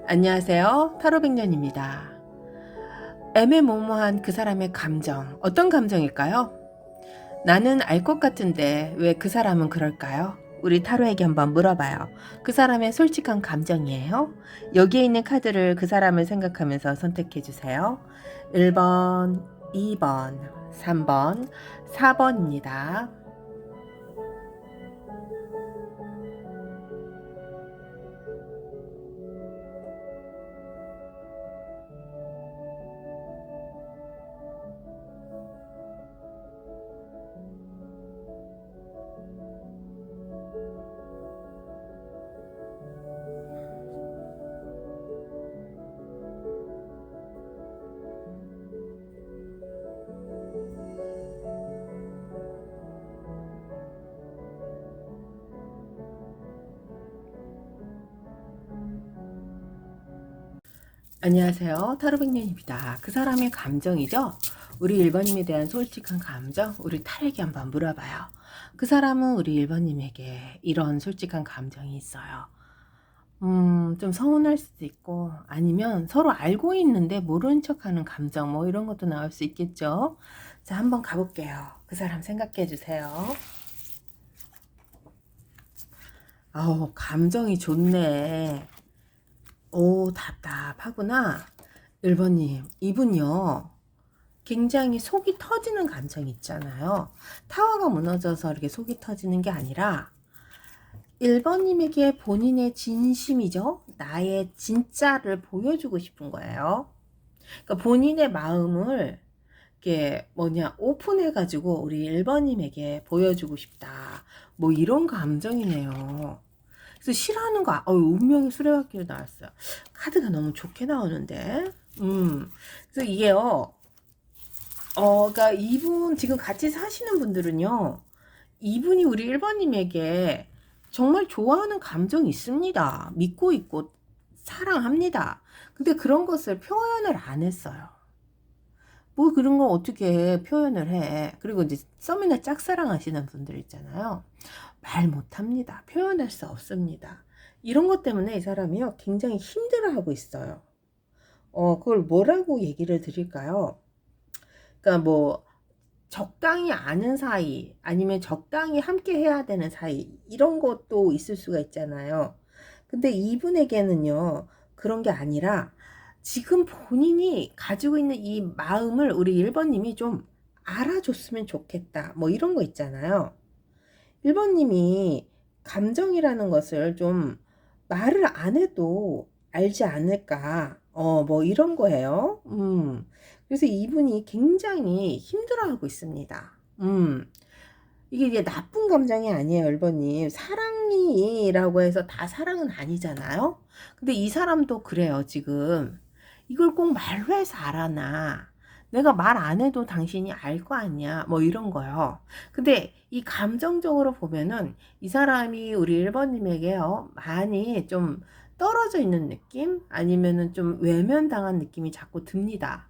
안녕하세요. 타로백년입니다. 애매모호한 그 사람의 감정, 어떤 감정일까요? 나는 알 것 같은데 왜 그 사람은 그럴까요? 우리 타로에게 한번 물어봐요. 그 사람의 솔직한 감정이에요? 여기에 있는 카드를 그 사람을 생각하면서 선택해 주세요. 1번, 2번, 3번, 4번입니다. 안녕하세요. 타로백년입니다. 그 사람의 감정이죠? 우리 1번님에 대한 솔직한 감정, 우리 타로에게 한번 물어봐요. 그 사람은 우리 1번님에게 이런 솔직한 감정이 있어요. 좀 서운할 수도 있고, 아니면 서로 알고 있는데 모르는 척하는 감정, 뭐 이런 것도 나올 수 있겠죠? 자, 한번 가볼게요. 그 사람 생각해 주세요. 아우, 감정이 좋네. 오, 답답하구나. 1번님, 이분요. 굉장히 속이 터지는 감정이 있잖아요. 타워가 무너져서 이렇게 속이 터지는 게 아니라 1번님에게 본인의 진심이죠. 나의 진짜를 보여주고 싶은 거예요. 그러니까 본인의 마음을 이렇게 오픈해가지고 우리 1번님에게 보여주고 싶다. 뭐 이런 감정이네요. 그래서 싫어하는 거, 운명의 수레바퀴로 나왔어요. 카드가 너무 좋게 나오는데. 그래서 이게요. 그러니까 이분 지금 같이 사시는 분들은요. 이분이 우리 1번님에게 정말 좋아하는 감정이 있습니다. 믿고 있고 사랑합니다. 근데 그런 것을 표현을 안 했어요. 뭐 그런 거 어떻게 표현을 해. 그리고 이제 썸이나 짝사랑 하시는 분들 있잖아요. 말 못합니다. 표현할 수 없습니다. 이런 것 때문에 이 사람이요. 굉장히 힘들어하고 있어요. 그걸 뭐라고 얘기를 드릴까요? 그러니까 뭐 적당히 아는 사이 아니면 적당히 함께 해야 되는 사이 이런 것도 있을 수가 있잖아요. 근데 이분에게는요 그런 게 아니라 지금 본인이 가지고 있는 이 마음을 우리 1번님이 좀 알아줬으면 좋겠다 뭐 이런 거 있잖아요. 1번님이 감정이라는 것을 좀 말을 안 해도 알지 않을까 뭐 이런 거예요. 그래서 이분이 굉장히 힘들어하고 있습니다. 이게 이제 나쁜 감정이 아니에요, 1번님. 사랑이라고 해서 다 사랑은 아니잖아요. 근데 이 사람도 그래요, 지금. 이걸 꼭 말로 해서 알아나. 내가 말 안 해도 당신이 알 거 아니야. 뭐 이런 거요. 근데 이 감정적으로 보면은 이 사람이 우리 1번님에게요, 많이 좀 떨어져 있는 느낌? 아니면은 좀 외면당한 느낌이 자꾸 듭니다.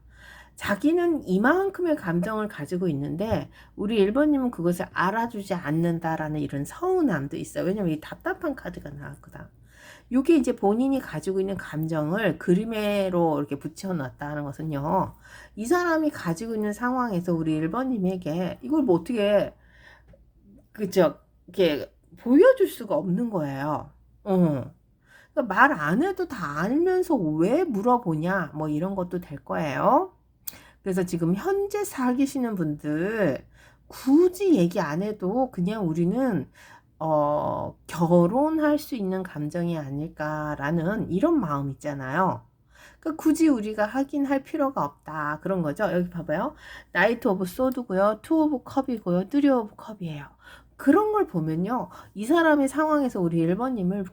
자기는 이만큼의 감정을 가지고 있는데 우리 1번님은 그것을 알아주지 않는다라는 이런 서운함도 있어요. 왜냐면 이 답답한 카드가 나왔거든. 이게 이제 본인이 가지고 있는 감정을 그림으로 이렇게 붙여놨다는 것은요. 이 사람이 가지고 있는 상황에서 우리 1번님에게 이걸 뭐 어떻게 그죠? 이렇게 보여줄 수가 없는 거예요. 그러니까 말 안 해도 다 알면서 왜 물어보냐 뭐 이런 것도 될 거예요. 그래서 지금 현재 사귀시는 분들 굳이 얘기 안 해도 그냥 우리는 결혼할 수 있는 감정이 아닐까라는 이런 마음 있잖아요. 그러니까 굳이 우리가 할 필요가 없다 그런 거죠. 여기 봐봐요. 나이트 오브 소드고요. 투 오브 컵이고요. 쓰리 오브 컵이에요. 그런 걸 보면요. 이 사람의 상황에서 우리 1번님을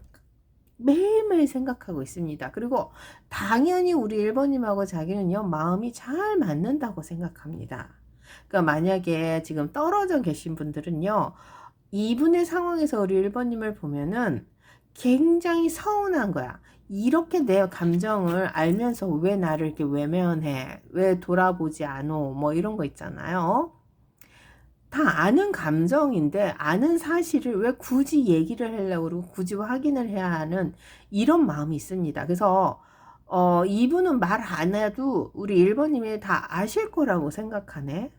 매일매일 생각하고 있습니다. 그리고 당연히 우리 1번님하고 자기는요, 마음이 잘 맞는다고 생각합니다. 그러니까 만약에 지금 떨어져 계신 분들은요, 이분의 상황에서 우리 1번님을 보면은 굉장히 서운한 거야. 이렇게 내 감정을 알면서 왜 나를 이렇게 외면해? 왜 돌아보지 않어? 뭐 이런 거 있잖아요. 다 아는 감정인데 아는 사실을 왜 굳이 얘기를 하려고 그러고 굳이 확인을 해야 하는 이런 마음이 있습니다. 그래서 이분은 말 안 해도 우리 1번님이 다 아실 거라고 생각하네.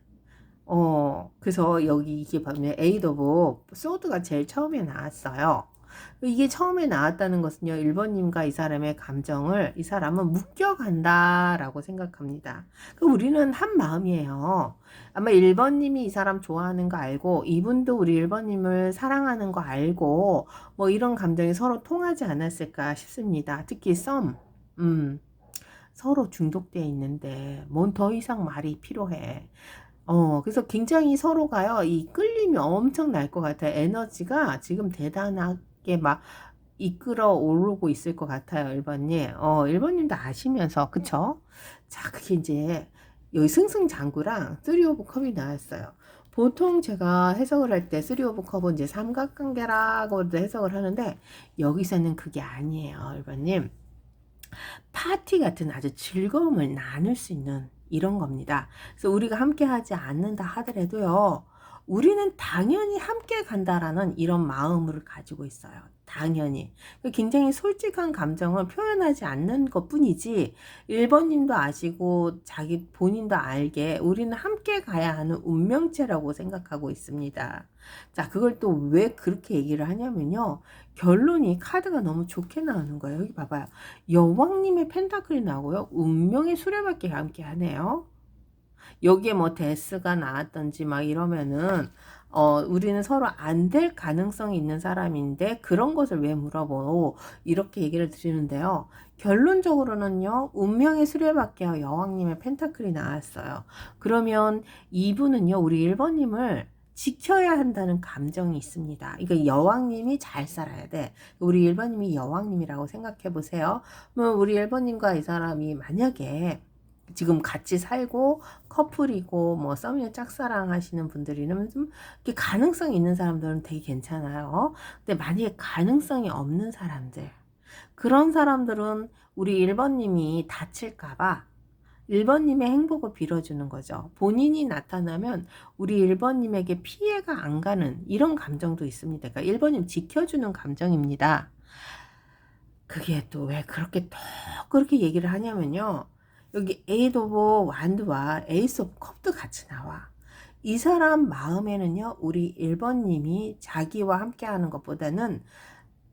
그래서 여기 이게 보면 에이드 오브 소드가 제일 처음에 나왔어요. 이게 처음에 나왔다는 것은요, 1번님과 이 사람의 감정을 이 사람은 묶여간다라고 생각합니다. 우리는 한 마음이에요. 아마 1번님이 이 사람 좋아하는 거 알고, 이분도 우리 1번님을 사랑하는 거 알고, 뭐 이런 감정이 서로 통하지 않았을까 싶습니다. 특히 서로 중독되어 있는데, 뭔 더 이상 말이 필요해. 그래서 굉장히 서로가요, 이 끌림이 엄청 날 것 같아요. 에너지가 지금 대단하게 막 이끌어 오르고 있을 것 같아요, 1번님. 1번님도 아시면서, 그쵸? 자, 그게 이제, 여기 승승장구랑 쓰리 오브 컵이 나왔어요. 보통 제가 해석을 할 때 쓰리 오브 컵은 이제 삼각관계라고도 해석을 하는데, 여기서는 그게 아니에요, 1번님. 파티 같은 아주 즐거움을 나눌 수 있는 이런 겁니다. 그래서 우리가 함께 하지 않는다 하더라도요, 우리는 당연히 함께 간다라는 이런 마음을 가지고 있어요. 당연히. 굉장히 솔직한 감정을 표현하지 않는 것 뿐이지, 1번님도 아시고, 자기 본인도 알게, 우리는 함께 가야 하는 운명체라고 생각하고 있습니다. 자, 그걸 또 왜 그렇게 얘기를 하냐면요. 결론이 카드가 너무 좋게 나오는 거예요. 여기 봐봐요. 여왕님의 펜타클이 나오고요. 운명의 수레바퀴 함께 하네요. 여기에 뭐 데스가 나왔던지 막 이러면은 우리는 서로 안 될 가능성이 있는 사람인데 그런 것을 왜 물어보고 이렇게 얘기를 드리는데요. 결론적으로는요. 운명의 수레바퀴와 여왕님의 펜타클이 나왔어요. 그러면 이분은요. 우리 1번님을 지켜야 한다는 감정이 있습니다. 이거 여왕님이 잘 살아야 돼. 우리 1번님이 여왕님이라고 생각해 보세요. 우리 1번님과 이 사람이 만약에 지금 같이 살고 커플이고 뭐 썸이나 짝사랑 하시는 분들이면 좀 가능성이 있는 사람들은 되게 괜찮아요. 근데 만약에 가능성이 없는 사람들, 그런 사람들은 우리 1번님이 다칠까봐 1번님의 행복을 빌어주는 거죠. 본인이 나타나면 우리 1번님에게 피해가 안 가는 이런 감정도 있습니다. 그러니까 1번님 지켜주는 감정입니다. 그게 또 왜 그렇게 또 그렇게 얘기를 하냐면요. 여기 에이드 오브 완드와 에이스 오브 컵도 같이 나와. 이 사람 마음에는요. 우리 1번님이 자기와 함께 하는 것보다는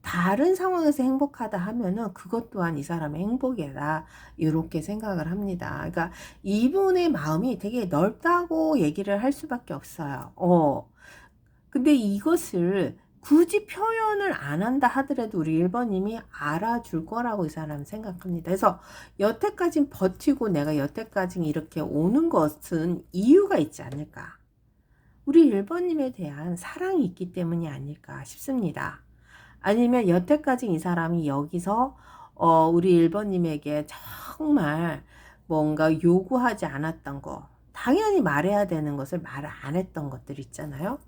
다른 상황에서 행복하다 하면은 그것 또한 이 사람의 행복이다. 이렇게 생각을 합니다. 그러니까 이분의 마음이 되게 넓다고 얘기를 할 수밖에 없어요. 근데 이것을 굳이 표현을 안 한다 하더라도 우리 1번님이 알아줄 거라고 이 사람은 생각합니다. 그래서 여태까지 버티고 내가 여태까지 이렇게 오는 것은 이유가 있지 않을까. 우리 1번님에 대한 사랑이 있기 때문이 아닐까 싶습니다. 아니면 여태까지 이 사람이 여기서 우리 1번님에게 정말 뭔가 요구하지 않았던 거, 당연히 말해야 되는 것을 말 안 했던 것들 있잖아요.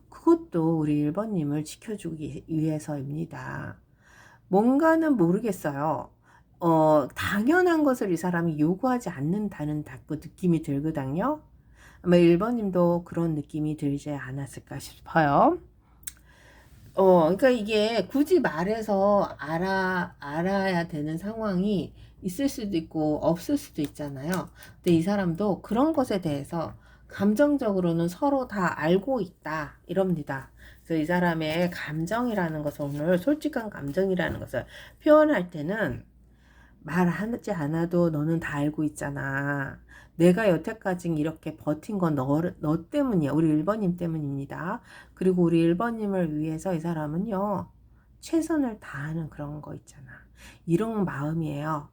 그것도 우리 1번님을 지켜주기 위해서입니다. 뭔가는 모르겠어요. 당연한 것을 이 사람이 요구하지 않는다는 느낌이 들거든요. 아마 1번님도 그런 느낌이 들지 않았을까 싶어요. 그러니까 이게 굳이 말해서 알아야 되는 상황이 있을 수도 있고 없을 수도 있잖아요. 근데 이 사람도 그런 것에 대해서 감정적으로는 서로 다 알고 있다 이럽니다. 그래서 이 사람의 감정이라는 것을 오늘 솔직한 감정이라는 것을 표현할 때는 말하지 않아도 너는 다 알고 있잖아. 내가 여태까지 이렇게 버틴 건 너 때문이야. 우리 1번님 때문입니다. 그리고 우리 1번님을 위해서 이 사람은요. 최선을 다하는 그런 거 있잖아. 이런 마음이에요.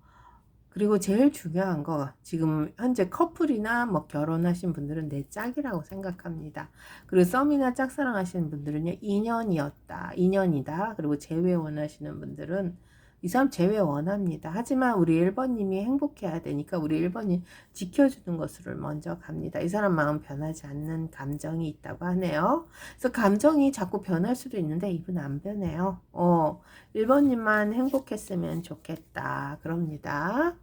그리고 제일 중요한 거 지금 현재 커플이나 뭐 결혼하신 분들은 내 짝이라고 생각합니다. 그리고 썸이나 짝사랑 하시는 분들은요. 인연이다. 그리고 재회 원하시는 분들은 이 사람 재회 원합니다. 하지만 우리 1번님이 행복해야 되니까 우리 1번이 지켜주는 것으로 먼저 갑니다. 이 사람 마음 변하지 않는 감정이 있다고 하네요. 그래서 감정이 자꾸 변할 수도 있는데 이분 안 변해요. 1번님만 행복했으면 좋겠다. 그럽니다.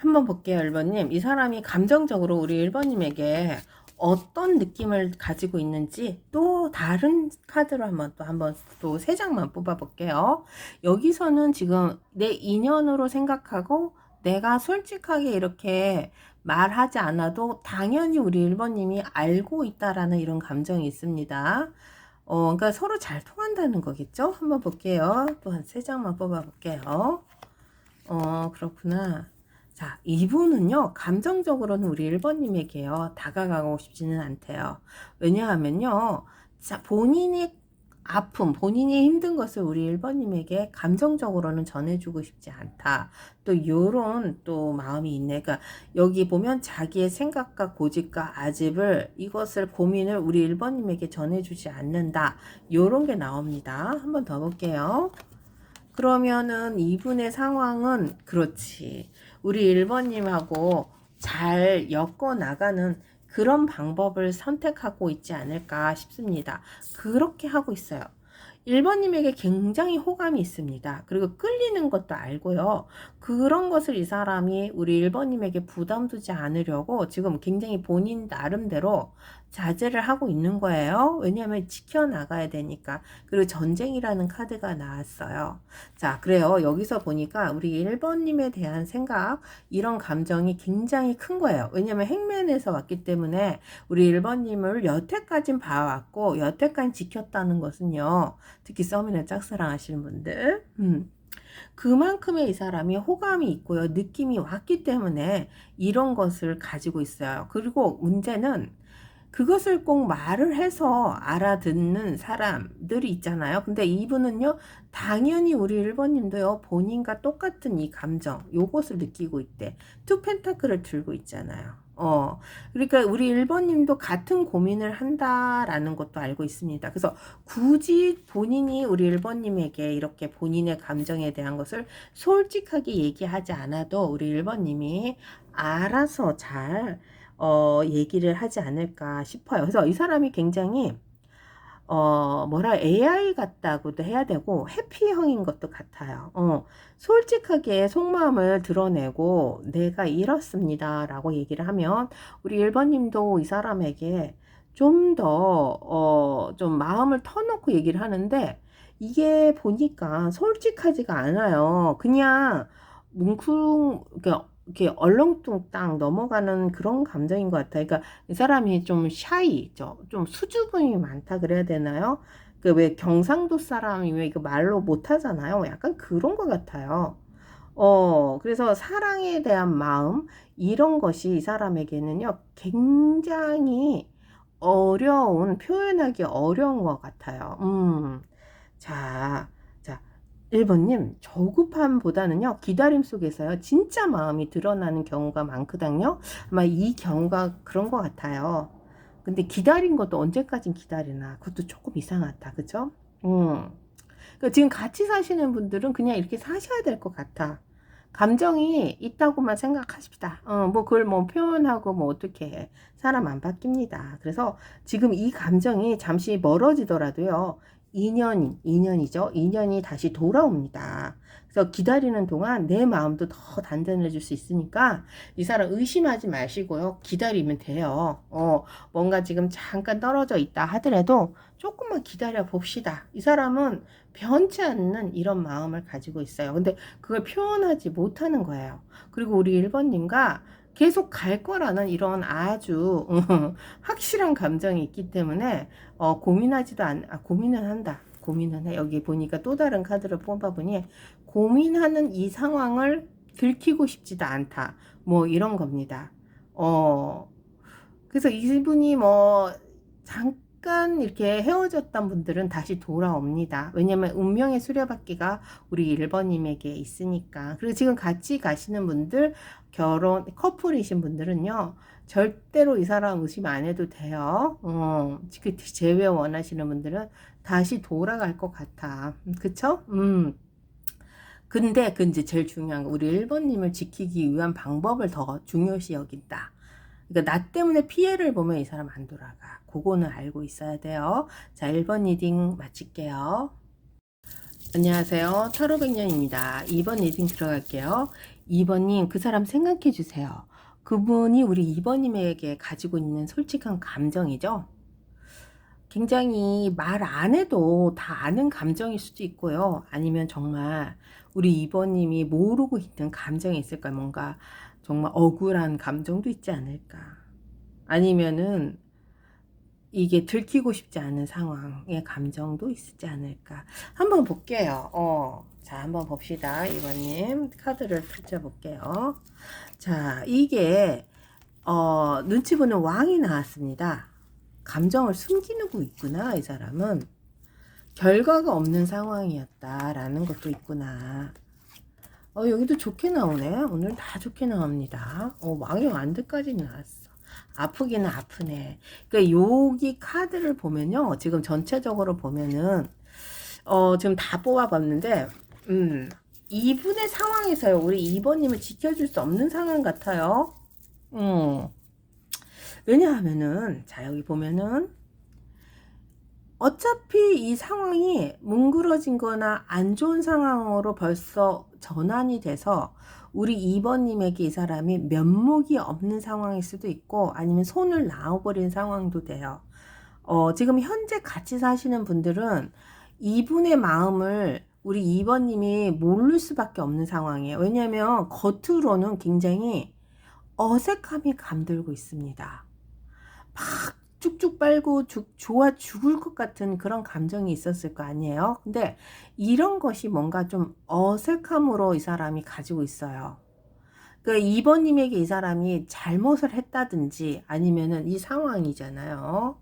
한번 볼게요, 1번님. 이 사람이 감정적으로 우리 1번님에게 어떤 느낌을 가지고 있는지 또 다른 카드로 한번 또 3장만 뽑아 볼게요. 여기서는 지금 내 인연으로 생각하고 내가 솔직하게 이렇게 말하지 않아도 당연히 우리 1번님이 알고 있다라는 이런 감정이 있습니다. 그러니까 서로 잘 통한다는 거겠죠? 한번 볼게요. 또 한 3장만 뽑아 볼게요. 그렇구나. 자, 이분은요, 감정적으로는 우리 1번님에게요, 다가가고 싶지는 않대요. 왜냐하면요, 자, 본인이 아픔, 본인이 힘든 것을 우리 1번님에게 감정적으로는 전해주고 싶지 않다. 또, 요런 또 마음이 있네. 그러니까, 여기 보면 자기의 생각과 고집과 아집을, 이것을 고민을 우리 1번님에게 전해주지 않는다. 요런 게 나옵니다. 한번 더 볼게요. 그러면은 이분의 상황은 그렇지. 우리 1번님하고 잘 엮어 나가는 그런 방법을 선택하고 있지 않을까 싶습니다. 그렇게 하고 있어요. 1번님에게 굉장히 호감이 있습니다. 그리고 끌리는 것도 알고요. 그런 것을 이 사람이 우리 1번님에게 부담 두지 않으려고 지금 굉장히 본인 나름대로 자제를 하고 있는 거예요. 왜냐하면 지켜나가야 되니까. 그리고 전쟁이라는 카드가 나왔어요. 자, 그래요. 여기서 보니까 우리 1번님에 대한 생각, 이런 감정이 굉장히 큰 거예요. 왜냐하면 행면에서 왔기 때문에 우리 1번님을 여태까진 봐왔고 여태까지 지켰다는 것은요. 특히 썸이나 짝사랑 하시는 분들. 그만큼의 이 사람이 호감이 있고요. 느낌이 왔기 때문에 이런 것을 가지고 있어요. 그리고 문제는 그것을 꼭 말을 해서 알아듣는 사람들이 있잖아요. 근데 이분은요, 당연히 우리 1번님도요, 본인과 똑같은 이 감정, 요것을 느끼고 있대. 투 펜타클을 들고 있잖아요. 그러니까 우리 1번님도 같은 고민을 한다라는 것도 알고 있습니다. 그래서 굳이 본인이 우리 1번님에게 이렇게 본인의 감정에 대한 것을 솔직하게 얘기하지 않아도 우리 1번님이 알아서 잘 얘기를 하지 않을까 싶어요. 그래서 이 사람이 굉장히 AI 같다고도 해야 되고 해피형인 것도 같아요. 솔직하게 속마음을 드러내고 내가 이렇습니다 라고 얘기를 하면 우리 1번님도 이 사람에게 좀 더 좀 마음을 터놓고 얘기를 하는데 이게 보니까 솔직하지가 않아요. 그냥 뭉쿵 이렇게 얼렁뚱땅 넘어가는 그런 감정인 것 같아요. 그러니까 이 사람이 좀 샤이죠. 좀 수줍음이 많다 그래야 되나요? 그 왜 경상도 사람이 왜 이거 말로 못하잖아요. 약간 그런 것 같아요. 그래서 사랑에 대한 마음, 이런 것이 이 사람에게는요, 굉장히 표현하기 어려운 것 같아요. 자, 1번님, 조급함보다는요, 기다림 속에서요, 진짜 마음이 드러나는 경우가 많거든요. 아마 이 경우가 그런 것 같아요. 근데 기다린 것도 언제까진 기다리나, 그것도 조금 이상하다. 그죠? 그러니까 지금 같이 사시는 분들은 그냥 이렇게 사셔야 될 것 같아. 감정이 있다고만 생각하십시다. 뭐 그걸 뭐 표현하고 뭐 어떻게 해. 사람 안 바뀝니다. 그래서 지금 이 감정이 잠시 멀어지더라도요. 인연이죠. 인연이 다시 돌아옵니다. 그래서 기다리는 동안 내 마음도 더 단단해질 수 있으니까 이 사람 의심하지 마시고요. 기다리면 돼요. 뭔가 지금 잠깐 떨어져 있다 하더라도 조금만 기다려 봅시다. 이 사람은 변치 않는 이런 마음을 가지고 있어요. 근데 그걸 표현하지 못하는 거예요. 그리고 우리 1번님과 계속 갈 거라는 이런 아주 확실한 감정이 있기 때문에 고민은 한다. 고민은 해. 여기 보니까 또 다른 카드를 뽑아보니 고민하는 이 상황을 들키고 싶지도 않다. 뭐 이런 겁니다. 그래서 이분이 뭐 잠깐 이렇게 헤어졌던 분들은 다시 돌아옵니다. 왜냐면 운명의 수레바퀴가 우리 1번님에게 있으니까. 그리고 지금 같이 가시는 분들, 커플이신 분들은요, 절대로 이 사람 의심 안 해도 돼요. 그 재회 원하시는 분들은 다시 돌아갈 것 같아. 그쵸? 근데 그 이제 제일 중요한 거, 우리 1번님을 지키기 위한 방법을 더 중요시 여긴다. 그러니까 나 때문에 피해를 보면 이 사람 안 돌아가. 그거는 알고 있어야 돼요. 자, 1번 리딩 마칠게요. 안녕하세요. 타로백년입니다. 2번 리딩 들어갈게요. 2번님, 그 사람 생각해 주세요. 그분이 우리 2번님에게 가지고 있는 솔직한 감정이죠. 굉장히 말 안 해도 다 아는 감정일 수도 있고요. 아니면 정말 우리 2번님이 모르고 있는 감정이 있을까? 뭔가 정말 억울한 감정도 있지 않을까? 아니면은 이게 들키고 싶지 않은 상황의 감정도 있지 않을까. 한번 볼게요. 자, 한번 봅시다. 이번님 카드를 펼쳐볼게요. 자, 이게 눈치 보는 왕이 나왔습니다. 감정을 숨기고 있구나. 이 사람은 결과가 없는 상황이었다라는 것도 있구나. 여기도 좋게 나오네. 오늘 다 좋게 나옵니다. 왕의 완드까지 나왔어. 아프기는 아프네. 그러니까 여기 카드를 보면요. 지금 전체적으로 보면은 지금 다 뽑아봤는데 이분의 상황에서요. 우리 2번님을 지켜줄 수 없는 상황 같아요. 왜냐하면은 자 여기 보면은 어차피 이 상황이 뭉그러진 거나 안 좋은 상황으로 벌써 전환이 돼서 우리 2번님에게 이 사람이 면목이 없는 상황일 수도 있고 아니면 손을 놔버린 상황도 돼요. 지금 현재 같이 사시는 분들은 이분의 마음을 우리 2번님이 모를 수밖에 없는 상황이에요. 왜냐하면 겉으로는 굉장히 어색함이 감돌고 있습니다. 막 쭉쭉 빨고 좋아 죽을 것 같은 그런 감정이 있었을 거 아니에요. 근데 이런 것이 뭔가 좀 어색함으로 이 사람이 가지고 있어요. 그 2번님에게 이 사람이 잘못을 했다든지 아니면은 이 상황이잖아요.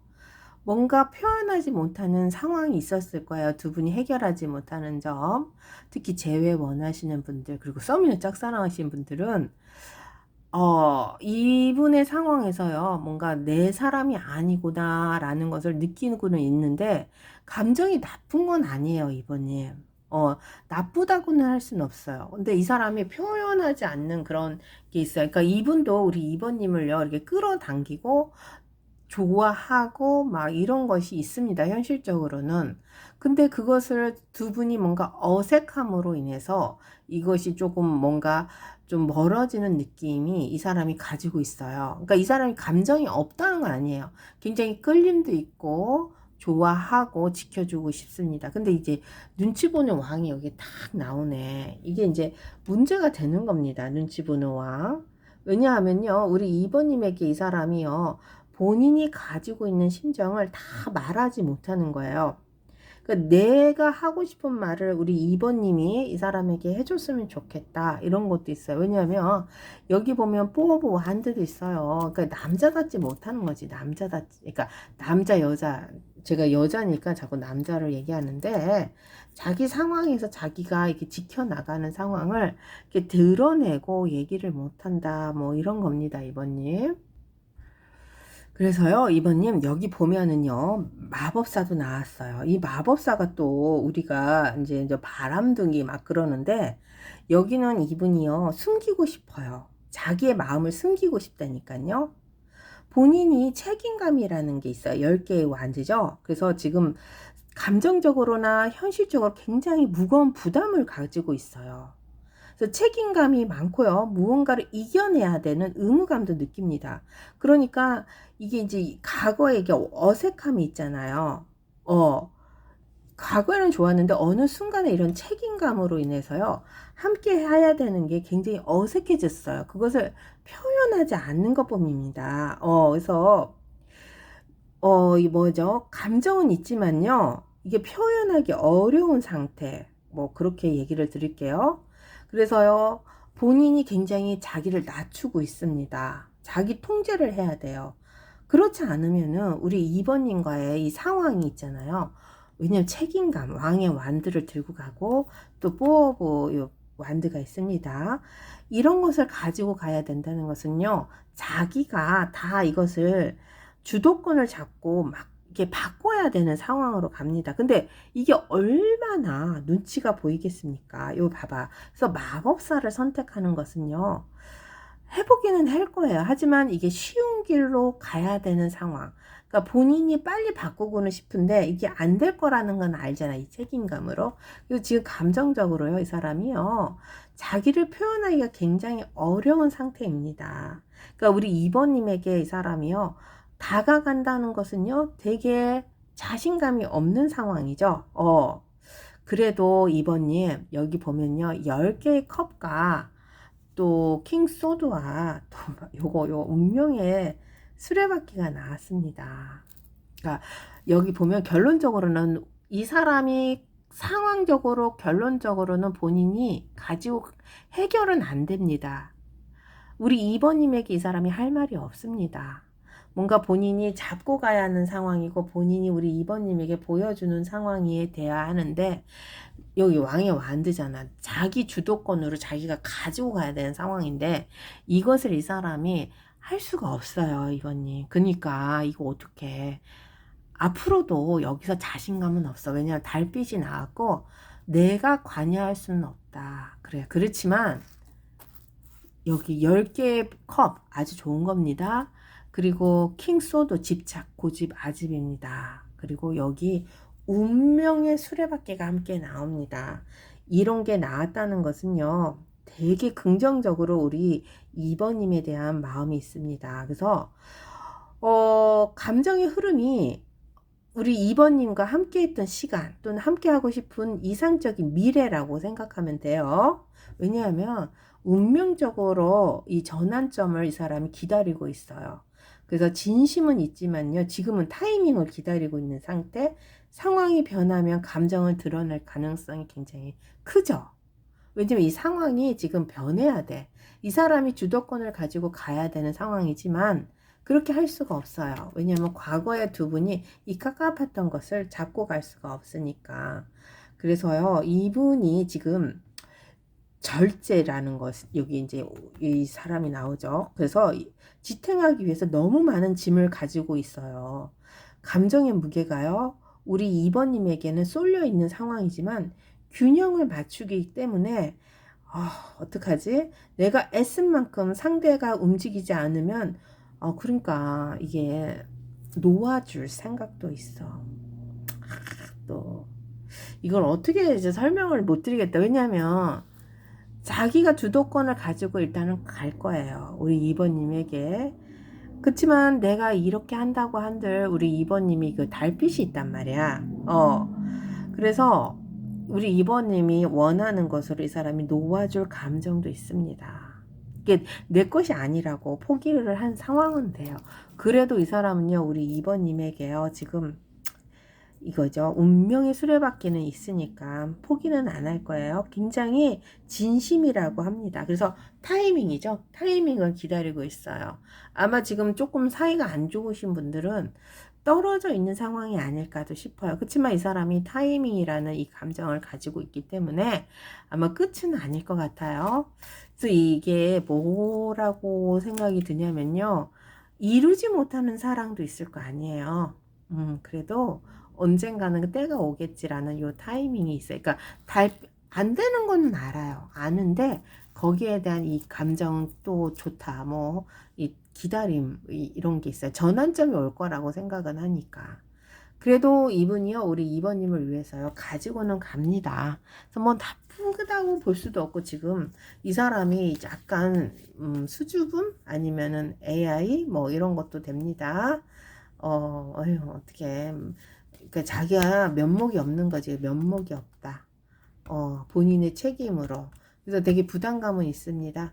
뭔가 표현하지 못하는 상황이 있었을 거예요. 두 분이 해결하지 못하는 점. 특히 재회 원하시는 분들 그리고 썸이는 짝사랑하시는 분들은 이분의 상황에서요, 뭔가 내 사람이 아니구나, 라는 것을 느끼고는 있는데, 감정이 나쁜 건 아니에요, 이번님. 나쁘다고는 할 수는 없어요. 근데 이 사람이 표현하지 않는 그런 게 있어요. 그러니까 이분도 우리 이번님을요, 이렇게 끌어당기고, 좋아하고, 막 이런 것이 있습니다, 현실적으로는. 근데 그것을 두 분이 뭔가 어색함으로 인해서 이것이 조금 뭔가 좀 멀어지는 느낌이 이 사람이 가지고 있어요. 그러니까 이 사람이 감정이 없다는 건 아니에요. 굉장히 끌림도 있고 좋아하고 지켜주고 싶습니다. 근데 이제 눈치 보는 왕이 여기 딱 나오네. 이게 이제 문제가 되는 겁니다. 눈치 보는 왕. 왜냐하면요, 우리 2번님에게 이 사람이요, 본인이 가지고 있는 심정을 다 말하지 못하는 거예요. 그러니까 내가 하고 싶은 말을 우리 2번님이 이 사람에게 해줬으면 좋겠다. 이런 것도 있어요. 왜냐하면 여기 보면 포 오브 완드도 있어요. 그러니까 남자답지 못하는 거지. 남자답지. 그러니까 남자 여자. 제가 여자니까 자꾸 남자를 얘기하는데 자기 상황에서 자기가 이렇게 지켜나가는 상황을 이렇게 드러내고 얘기를 못한다. 뭐 이런 겁니다. 2번님. 그래서요, 이번님, 여기 보면은요, 마법사도 나왔어요. 이 마법사가 또 우리가 이제 바람둥이 막 그러는데, 여기는 이분이요, 숨기고 싶어요. 자기의 마음을 숨기고 싶다니까요. 본인이 책임감이라는 게 있어요. 10개의 완지죠. 그래서 지금 감정적으로나 현실적으로 굉장히 무거운 부담을 가지고 있어요. 그래서 책임감이 많고요. 무언가를 이겨내야 되는 의무감도 느낍니다. 그러니까 이게 이제 과거에 이게 어색함이 있잖아요. 과거에는 좋았는데 어느 순간에 이런 책임감으로 인해서요. 함께 해야 되는 게 굉장히 어색해졌어요. 그것을 표현하지 않는 것뿐입니다. 그래서 이 뭐죠? 감정은 있지만요. 이게 표현하기 어려운 상태. 뭐 그렇게 얘기를 드릴게요. 그래서요. 본인이 굉장히 자기를 낮추고 있습니다. 자기 통제를 해야 돼요. 그렇지 않으면은 우리 2번님과의 이 상황이 있잖아요. 왜냐면 책임감, 왕의 완드를 들고 가고 또 뽀오보 완드가 있습니다. 이런 것을 가지고 가야 된다는 것은요. 자기가 다 이것을 주도권을 잡고 막 이렇게 바꿔야 되는 상황으로 갑니다. 근데 이게 얼마나 눈치가 보이겠습니까? 이거 봐봐. 그래서 마법사를 선택하는 것은요. 해보기는 할 거예요. 하지만 이게 쉬운 길로 가야 되는 상황. 그러니까 본인이 빨리 바꾸고는 싶은데 이게 안 될 거라는 건 알잖아. 이 책임감으로. 그리고 지금 감정적으로요. 이 사람이요. 자기를 표현하기가 굉장히 어려운 상태입니다. 그러니까 우리 2번님에게 이 사람이요. 다가간다는 것은요. 되게 자신감이 없는 상황이죠. 그래도 2번님 여기 보면요. 10개의 컵과 또 킹소드와 또 요 운명의 수레바퀴가 나왔습니다. 그러니까 여기 보면 결론적으로는 이 사람이 상황적으로 결론적으로는 본인이 가지고 해결은 안 됩니다. 우리 2번님에게 이 사람이 할 말이 없습니다. 뭔가 본인이 잡고 가야 하는 상황이고 본인이 우리 2번님에게 보여주는 상황이 돼야 하는데 여기 왕의 완드잖아. 자기 주도권으로 자기가 가지고 가야 되는 상황인데 이것을 이 사람이 할 수가 없어요, 2번님. 그러니까 이거 어떡해. 앞으로도 여기서 자신감은 없어. 왜냐하면 달빛이 나왔고 내가 관여할 수는 없다. 그래. 그렇지만 여기 10개의 컵 아주 좋은 겁니다. 그리고 킹소드 집착, 고집, 아집입니다. 그리고 여기 운명의 수레바퀴가 함께 나옵니다. 이런 게 나왔다는 것은요. 되게 긍정적으로 우리 2번님에 대한 마음이 있습니다. 그래서 감정의 흐름이 우리 2번님과 함께 했던 시간 또는 함께 하고 싶은 이상적인 미래라고 생각하면 돼요. 왜냐하면 운명적으로 이 전환점을 이 사람이 기다리고 있어요. 그래서 진심은 있지만요. 지금은 타이밍을 기다리고 있는 상태. 상황이 변하면 감정을 드러낼 가능성이 굉장히 크죠. 왜냐면 이 상황이 지금 변해야 돼. 이 사람이 주도권을 가지고 가야 되는 상황이지만 그렇게 할 수가 없어요. 왜냐하면 과거의 두 분이 이 깝깝했던 것을 잡고 갈 수가 없으니까. 그래서요, 이분이 지금 절제라는 것, 여기 이제 이 사람이 나오죠. 그래서 지탱하기 위해서 너무 많은 짐을 가지고 있어요. 감정의 무게가요, 우리 2번님에게는 쏠려 있는 상황이지만 균형을 맞추기 때문에 어떡하지? 내가 애쓴 만큼 상대가 움직이지 않으면 그러니까 이게 놓아줄 생각도 있어. 또 이걸 어떻게 이제 설명을 못 드리겠다. 왜냐하면 자기가 주도권을 가지고 일단은 갈 거예요. 우리 2번님에게. 그렇지만 내가 이렇게 한다고 한들 우리 2번님이 그 달빛이 있단 말이야. 그래서 우리 2번님이 원하는 것으로 이 사람이 놓아줄 감정도 있습니다. 이게 내 것이 아니라고 포기를 한 상황은 돼요. 그래도 이 사람은요, 우리 2번님에게요, 지금 이거죠. 운명의 수레바퀴는 있으니까 포기는 안 할 거예요. 굉장히 진심이라고 합니다. 그래서 타이밍이죠. 타이밍을 기다리고 있어요. 아마 지금 조금 사이가 안 좋으신 분들은 떨어져 있는 상황이 아닐까도 싶어요. 그렇지만 이 사람이 타이밍이라는 이 감정을 가지고 있기 때문에 아마 끝은 아닐 것 같아요. 그래서 이게 뭐라고 생각이 드냐면요. 이루지 못하는 사랑도 있을 거 아니에요. 그래도 언젠가는 그 때가 오겠지라는 요 타이밍이 있어요. 그러니까 안 되는 건 알아요. 아는데 거기에 대한 이 감정 또 좋다. 뭐 이 기다림 이런 게 있어요. 전환점이 올 거라고 생각은 하니까. 그래도 이분이요, 우리 2번님을 위해서요, 가지고는 갑니다. 그래서 뭐 나쁘다고 볼 수도 없고, 지금 이 사람이 약간, 수줍음? 아니면은 AI? 뭐 이런 것도 됩니다. 어떻게. 그러니까 자기가 면목이 없는 거지. 면목이 없다. 본인의 책임으로. 그래서 되게 부담감은 있습니다.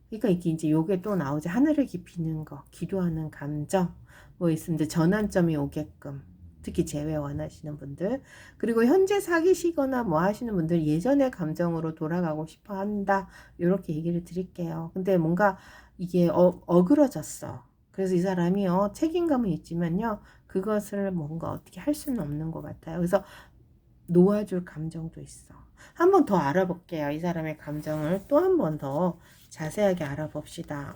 그러니까 이게 이제 요게 또 나오죠. 하늘을 깊이는 거, 기도하는 감정, 뭐 있습니다. 전환점이 오게끔. 특히 재회 원하시는 분들. 그리고 현재 사귀시거나 뭐 하시는 분들 예전의 감정으로 돌아가고 싶어 한다. 이렇게 얘기를 드릴게요. 근데 뭔가 이게 어그러졌어. 그래서 이 사람이요, 책임감은 있지만요, 그것을 뭔가 어떻게 할 수는 없는 것 같아요. 그래서 놓아줄 감정도 있어. 한 번 더 알아볼게요. 이 사람의 감정을 또 한 번 더 자세하게 알아봅시다.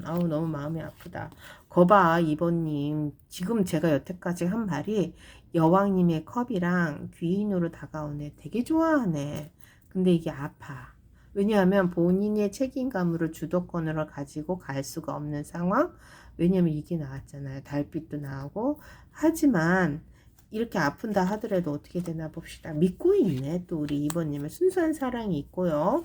아우, 너무 마음이 아프다. 거봐, 2번님. 지금 제가 여태까지 한 말이 여왕님의 컵이랑 귀인으로 다가오네. 되게 좋아하네. 근데 이게 아파. 왜냐하면 본인의 책임감으로 주도권을 가지고 갈 수가 없는 상황. 왜냐하면 이게 나왔잖아요. 달빛도 나오고. 하지만 이렇게 아픈다 하더라도 어떻게 되나 봅시다. 믿고 있네. 또 우리 2번님은 순수한 사랑이 있고요.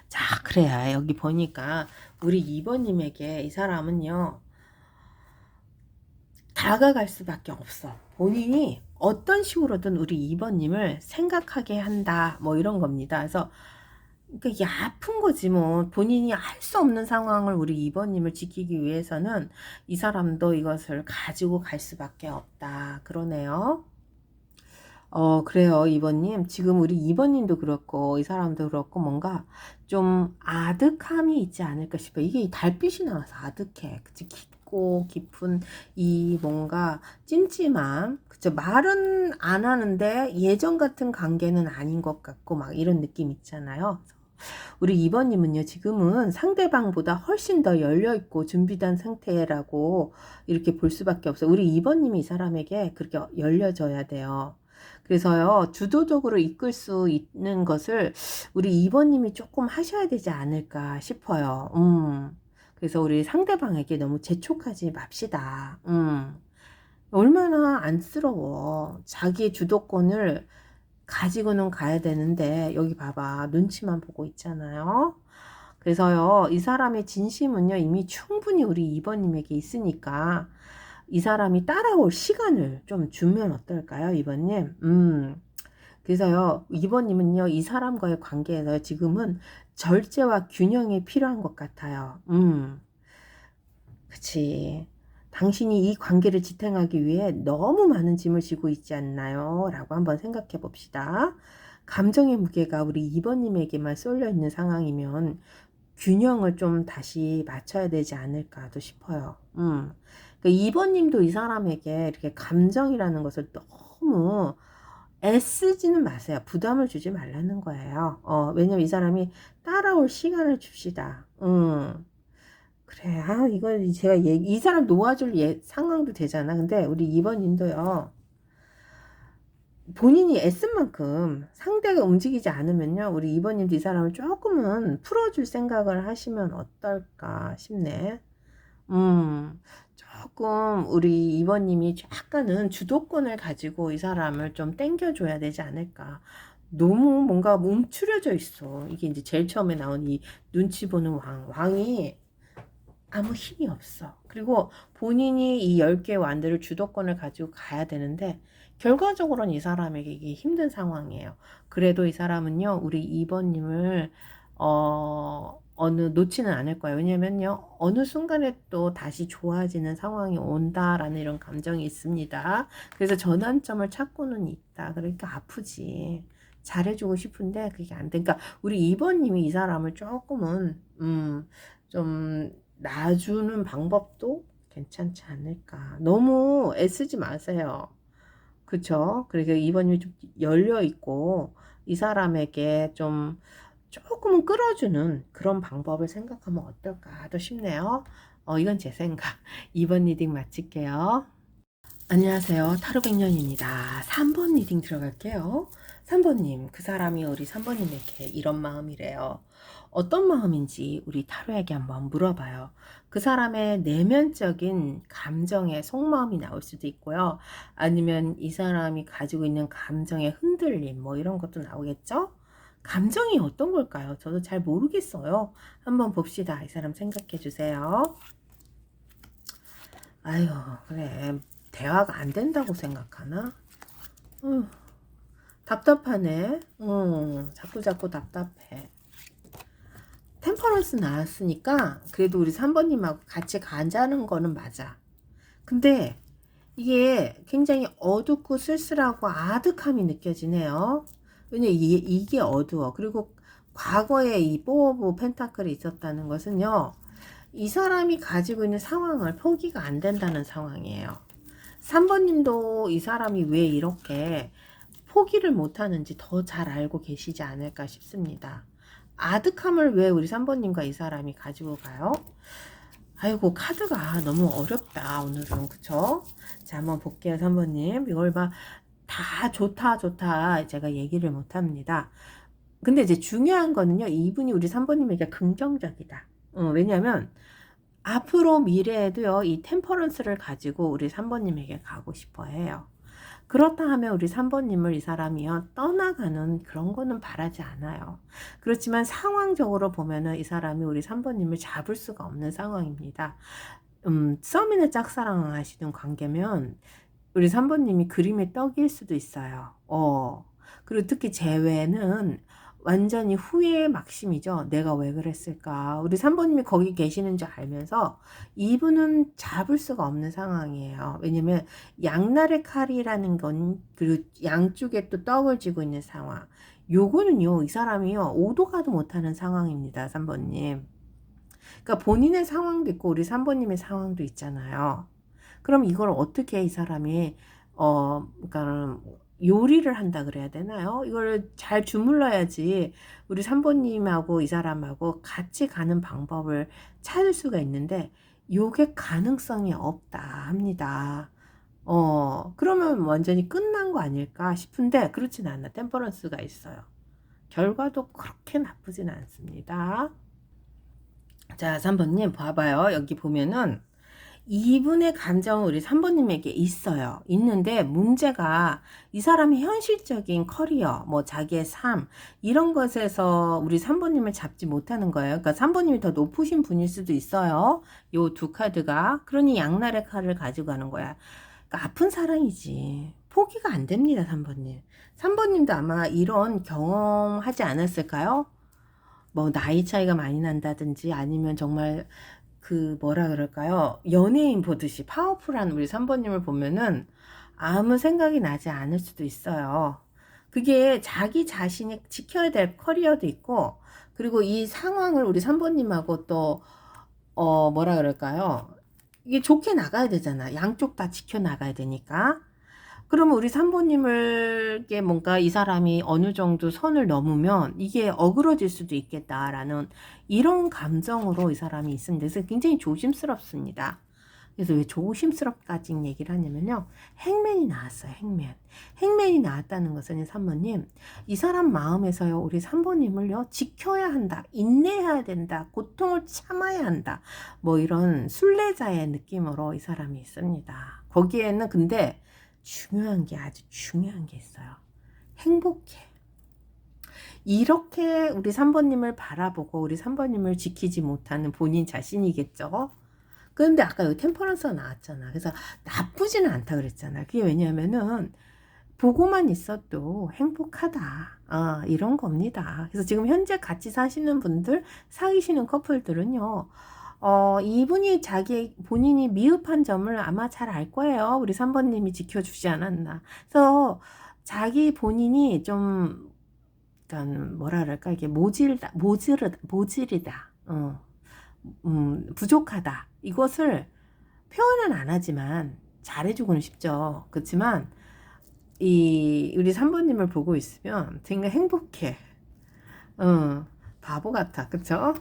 자, 그래야 여기 보니까 우리 2번님에게 이 사람은요. 다가갈 수밖에 없어. 본인이 어떤 식으로든 우리 2번님을 생각하게 한다. 뭐 이런 겁니다. 그래서 그러니까 이게 아픈 거지 뭐. 본인이 할 수 없는 상황을 우리 2번님을 지키기 위해서는 이 사람도 이것을 가지고 갈 수밖에 없다. 그러네요. 그래요, 2번님. 지금 우리 2번님도 그렇고, 이 사람도 그렇고, 뭔가 좀 아득함이 있지 않을까 싶어요. 이게 달빛이 나와서 아득해. 그치? 깊고 깊은 이 뭔가 찜찜함. 그쵸? 말은 안 하는데 예전 같은 관계는 아닌 것 같고, 막 이런 느낌 있잖아요. 우리 2번님은요, 지금은 상대방보다 훨씬 더 열려있고 준비된 상태라고 이렇게 볼 수밖에 없어요. 우리 2번님이 이 사람에게 그렇게 열려져야 돼요. 그래서요, 주도적으로 이끌 수 있는 것을 우리 2번님이 조금 하셔야 되지 않을까 싶어요. 그래서 우리 상대방에게 너무 재촉하지 맙시다. 얼마나 안쓰러워. 자기의 주도권을 가지고는 가야 되는데, 여기 봐봐. 눈치만 보고 있잖아요. 그래서요, 이 사람의 진심은요, 이미 충분히 우리 2번님에게 있으니까, 이 사람이 따라올 시간을 좀 주면 어떨까요, 2번님? 그래서요, 2번님은요, 이 사람과의 관계에서 지금은 절제와 균형이 필요한 것 같아요. 그치. 당신이 이 관계를 지탱하기 위해 너무 많은 짐을 지고 있지 않나요? 라고 한번 생각해 봅시다. 감정의 무게가 우리 2번님에게만 쏠려 있는 상황이면 균형을 좀 다시 맞춰야 되지 않을까도 싶어요. 그러니까 2번님도 이 사람에게 이렇게 감정이라는 것을 너무 애쓰지는 마세요. 부담을 주지 말라는 거예요. 왜냐면 이 사람이 따라올 시간을 줍시다. 그래. 이거 제가 이 사람 놓아줄 상황도 되잖아. 근데 우리 2번님도요. 본인이 애쓴 만큼 상대가 움직이지 않으면요. 우리 2번님도 이 사람을 조금은 풀어줄 생각을 하시면 어떨까 싶네. 조금 우리 2번님이 약간은 주도권을 가지고 이 사람을 좀 땡겨줘야 되지 않을까. 너무 뭔가 움츠려져 있어. 이게 이제 제일 처음에 나온 이 눈치 보는 왕이 아무 힘이 없어. 그리고 본인이 이 10개의 완들을 주도권을 가지고 가야 되는데 결과적으로는 이 사람에게 이게 힘든 상황이에요. 그래도 이 사람은요. 우리 2번님을 어느 놓지는 않을 거예요. 왜냐면요. 어느 순간에 또 다시 좋아지는 상황이 온다라는 이런 감정이 있습니다. 그래서 전환점을 찾고는 있다. 그러니까 아프지. 잘해주고 싶은데 그게 안 돼. 그러니까 우리 2번님이 이 사람을 조금은 좀 놔주는 방법도 괜찮지 않을까. 너무 애쓰지 마세요. 그쵸? 그러니까 2번님이 좀 열려있고 이 사람에게 좀 조금은 끌어주는 그런 방법을 생각하면 어떨까 도 싶네요. 이건 제 생각. 2번 리딩 마칠게요. 안녕하세요. 타로백년입니다. 3번 리딩 들어갈게요. 3번님, 그 사람이 우리 3번님에게 이런 마음이래요. 어떤 마음인지 우리 타로에게 한번 물어봐요. 그 사람의 내면적인 감정의 속마음이 나올 수도 있고요. 아니면 이 사람이 가지고 있는 감정의 흔들림, 뭐 이런 것도 나오겠죠? 감정이 어떤 걸까요? 저도 잘 모르겠어요. 한번 봅시다. 이 사람 생각해 주세요. 아유, 그래. 대화가 안 된다고 생각하나? 답답하네. 자꾸 답답해. 템퍼런스 나왔으니까 그래도 우리 3번님하고 같이 가자는 거는 맞아. 근데 이게 굉장히 어둡고 쓸쓸하고 아득함이 느껴지네요. 왜냐 이게 어두워. 그리고 과거에 이 포 오브 펜타클이 있었다는 것은요. 이 사람이 가지고 있는 상황을 포기가 안 된다는 상황이에요. 3번님도 이 사람이 왜 이렇게 포기를 못하는지 더 잘 알고 계시지 않을까 싶습니다. 아득함을 왜 우리 3번님과 이 사람이 가지고 가요? 아이고 카드가 너무 어렵다 오늘은. 그쵸? 자 한번 볼게요 3번님. 이걸 다 좋다 제가 얘기를 못합니다. 근데 이제 중요한 거는요, 이분이 우리 3번님에게 긍정적이다. 왜냐면 앞으로 미래에도요, 이 템퍼런스를 가지고 우리 3번님에게 가고 싶어 해요. 그렇다 하면 우리 3번님을 이 사람이요, 떠나가는 그런 거는 바라지 않아요. 그렇지만 상황적으로 보면은 이 사람이 우리 3번님을 잡을 수가 없는 상황입니다. 썸이나 짝사랑 하시는 관계면 우리 3번님이 그림의 떡일 수도 있어요. 그리고 특히 재회는 완전히 후회의 막심이죠. 내가 왜 그랬을까. 우리 3번님이 거기 계시는 줄 알면서 이분은 잡을 수가 없는 상황이에요. 왜냐면 양날의 칼이라는 건, 그리고 양쪽에 또 떡을 쥐고 있는 상황. 요거는요, 이 사람이요, 오도 가도 못하는 상황입니다. 3번님. 그러니까 본인의 상황도 있고 우리 3번님의 상황도 있잖아요. 그럼 이걸 어떻게 이 사람이 그러니까 요리를 한다 그래야 되나요? 이걸 잘 주물러야지 우리 3번님하고 이 사람하고 같이 가는 방법을 찾을 수가 있는데 요게 가능성이 없다 합니다. 그러면 완전히 끝난 거 아닐까 싶은데 그렇진 않아. 템퍼런스가 있어요. 결과도 그렇게 나쁘진 않습니다. 자, 3번님 봐봐요. 여기 보면은 이분의 감정은 우리 3번님에게 있어요. 있는데 문제가 이 사람이 현실적인 커리어, 뭐 자기의 삶 이런 것에서 우리 3번님을 잡지 못하는 거예요. 그러니까 3번님이 더 높으신 분일 수도 있어요. 요 두 카드가. 그러니 양날의 칼을 가지고 가는 거야. 그러니까 아픈 사랑이지. 포기가 안 됩니다, 3번님. 3번님도 아마 이런 경험하지 않았을까요? 뭐 나이 차이가 많이 난다든지 아니면 정말 그 뭐라 그럴까요? 연예인 보듯이 파워풀한 우리 3번님을 보면은 아무 생각이 나지 않을 수도 있어요. 그게 자기 자신이 지켜야 될 커리어도 있고 그리고 이 상황을 우리 3번님하고 또 뭐라 그럴까요? 이게 좋게 나가야 되잖아. 양쪽 다 지켜나가야 되니까. 그러면 우리 3번님을게 뭔가 이 사람이 어느 정도 선을 넘으면 이게 어그러질 수도 있겠다라는 이런 감정으로 이 사람이 있습니다. 그래서 굉장히 조심스럽습니다. 그래서 왜 조심스럽까지 얘기를 하냐면요. 행맨이 나왔어요. 행맨. 행맨이 나왔다는 것은 3번님, 이 사람 마음에서요. 우리 3번님을요. 지켜야 한다. 인내해야 된다. 고통을 참아야 한다. 뭐 이런 순례자의 느낌으로 이 사람이 있습니다. 거기에는 근데 중요한 게 아주 중요한 게 있어요. 행복해. 이렇게 우리 3번님을 바라보고 우리 3번님을 지키지 못하는 본인 자신이겠죠. 그런데 아까 여기 템퍼런스가 나왔잖아. 그래서 나쁘지는 않다 그랬잖아. 그게 왜냐면은 보고만 있어도 행복하다. 이런 겁니다. 그래서 지금 현재 같이 사시는 분들, 사귀시는 커플들은요. 이분이 본인이 미흡한 점을 아마 잘 알 거예요. 우리 3번님이 지켜주지 않았나. 그래서 자기 본인이 좀, 그러니까 뭐라 그럴까, 이게 모질이다. 부족하다. 이것을 표현은 안 하지만 잘해주고는 싶죠. 그렇지만, 우리 3번님을 보고 있으면 되게 행복해. 바보 같아. 그쵸?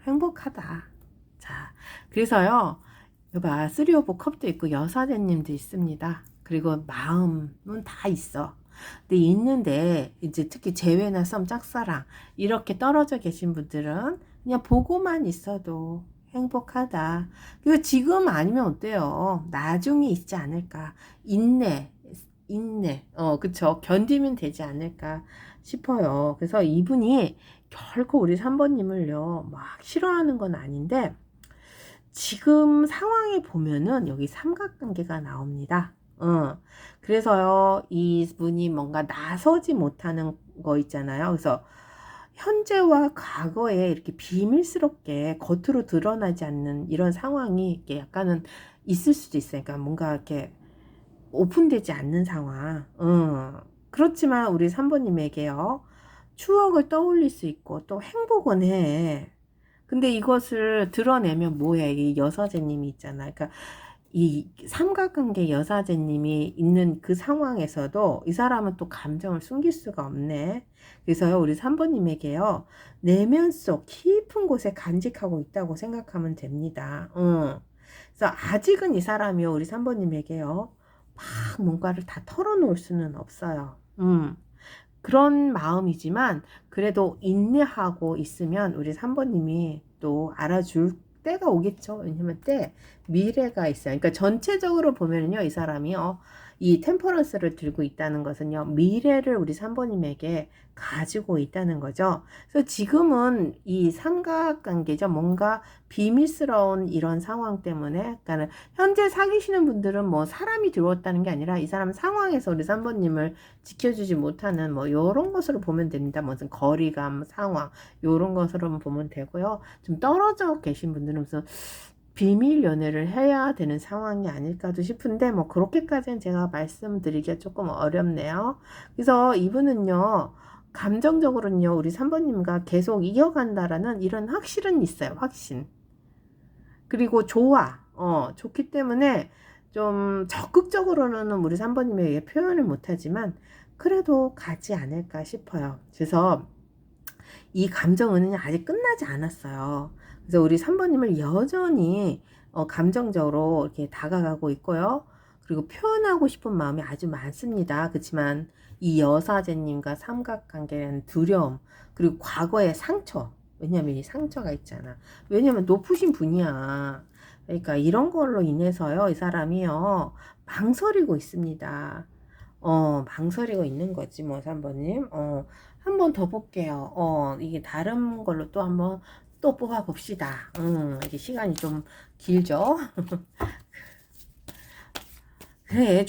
행복하다. 자, 그래서요, 여봐, 쓰리 오브 컵도 있고, 여사제님도 있습니다. 그리고 마음은 다 있어. 근데 있는데, 이제 특히 재회나 썸, 짝사랑, 이렇게 떨어져 계신 분들은 그냥 보고만 있어도 행복하다. 그리고 지금 아니면 어때요? 나중에 있지 않을까. 인내, 그쵸. 견디면 되지 않을까 싶어요. 그래서 이분이 결코 우리 3번님을요, 막 싫어하는 건 아닌데, 지금 상황에 보면은 여기 삼각관계가 나옵니다. 그래서요, 이분이 뭔가 나서지 못하는 거 있잖아요. 그래서 현재와 과거에 이렇게 비밀스럽게 겉으로 드러나지 않는 이런 상황이 이렇게 약간은 있을 수도 있어요. 그러니까 뭔가 이렇게 오픈되지 않는 상황. 그렇지만 우리 3번님에게요, 추억을 떠올릴 수 있고 또 행복은 해. 근데 이것을 드러내면 뭐해? 이 여사제님이 있잖아. 그러니까 이 삼각관계 여사제님이 있는 그 상황에서도 이 사람은 또 감정을 숨길 수가 없네. 그래서요, 우리 3번님에게요, 내면 속 깊은 곳에 간직하고 있다고 생각하면 됩니다. 그래서 아직은 이 사람이요, 우리 3번님에게요, 막 뭔가를 다 털어놓을 수는 없어요. 그런 마음이지만 그래도 인내하고 있으면 우리 3번님이 또 알아줄 때가 오겠죠. 왜냐면 미래가 있어요. 그러니까 전체적으로 보면요, 이 사람이요, 이 템퍼런스를 들고 있다는 것은요, 미래를 우리 3번님에게 가지고 있다는 거죠. 그래서 지금은 이 삼각관계죠. 뭔가 비밀스러운 이런 상황 때문에, 그러니까 현재 사귀시는 분들은 뭐 사람이 들어왔다는 게 아니라 이 사람 상황에서 우리 3번님을 지켜주지 못하는 뭐 요런 것으로 보면 됩니다. 무슨 거리감 상황 요런 것으로 보면 되고요. 좀 떨어져 계신 분들은 무슨 비밀 연애를 해야 되는 상황이 아닐까도 싶은데 뭐 그렇게까지는 제가 말씀드리기가 조금 어렵네요. 그래서 이분은요, 감정적으로는요, 우리 3번님과 계속 이어간다라는 이런 확실은 있어요. 확신. 그리고 좋기 때문에 좀 적극적으로는 우리 3번님에게 표현을 못하지만 그래도 가지 않을까 싶어요. 그래서 이 감정은 아직 끝나지 않았어요. 그래서 우리 3번님을 여전히 감정적으로 이렇게 다가가고 있고요. 그리고 표현하고 싶은 마음이 아주 많습니다. 그렇지만 이 여사제님과 삼각관계는 두려움, 그리고 과거의 상처, 왜냐면 이 상처가 있잖아. 왜냐면 높으신 분이야. 그러니까 이런 걸로 인해서요, 이 사람이요, 망설이고 있습니다. 망설이고 있는 거지, 뭐, 3번님. 한 번 더 볼게요. 이게 다른 걸로 또 한번 또 뽑아 봅시다. 이게 시간이 좀 길죠? 그래,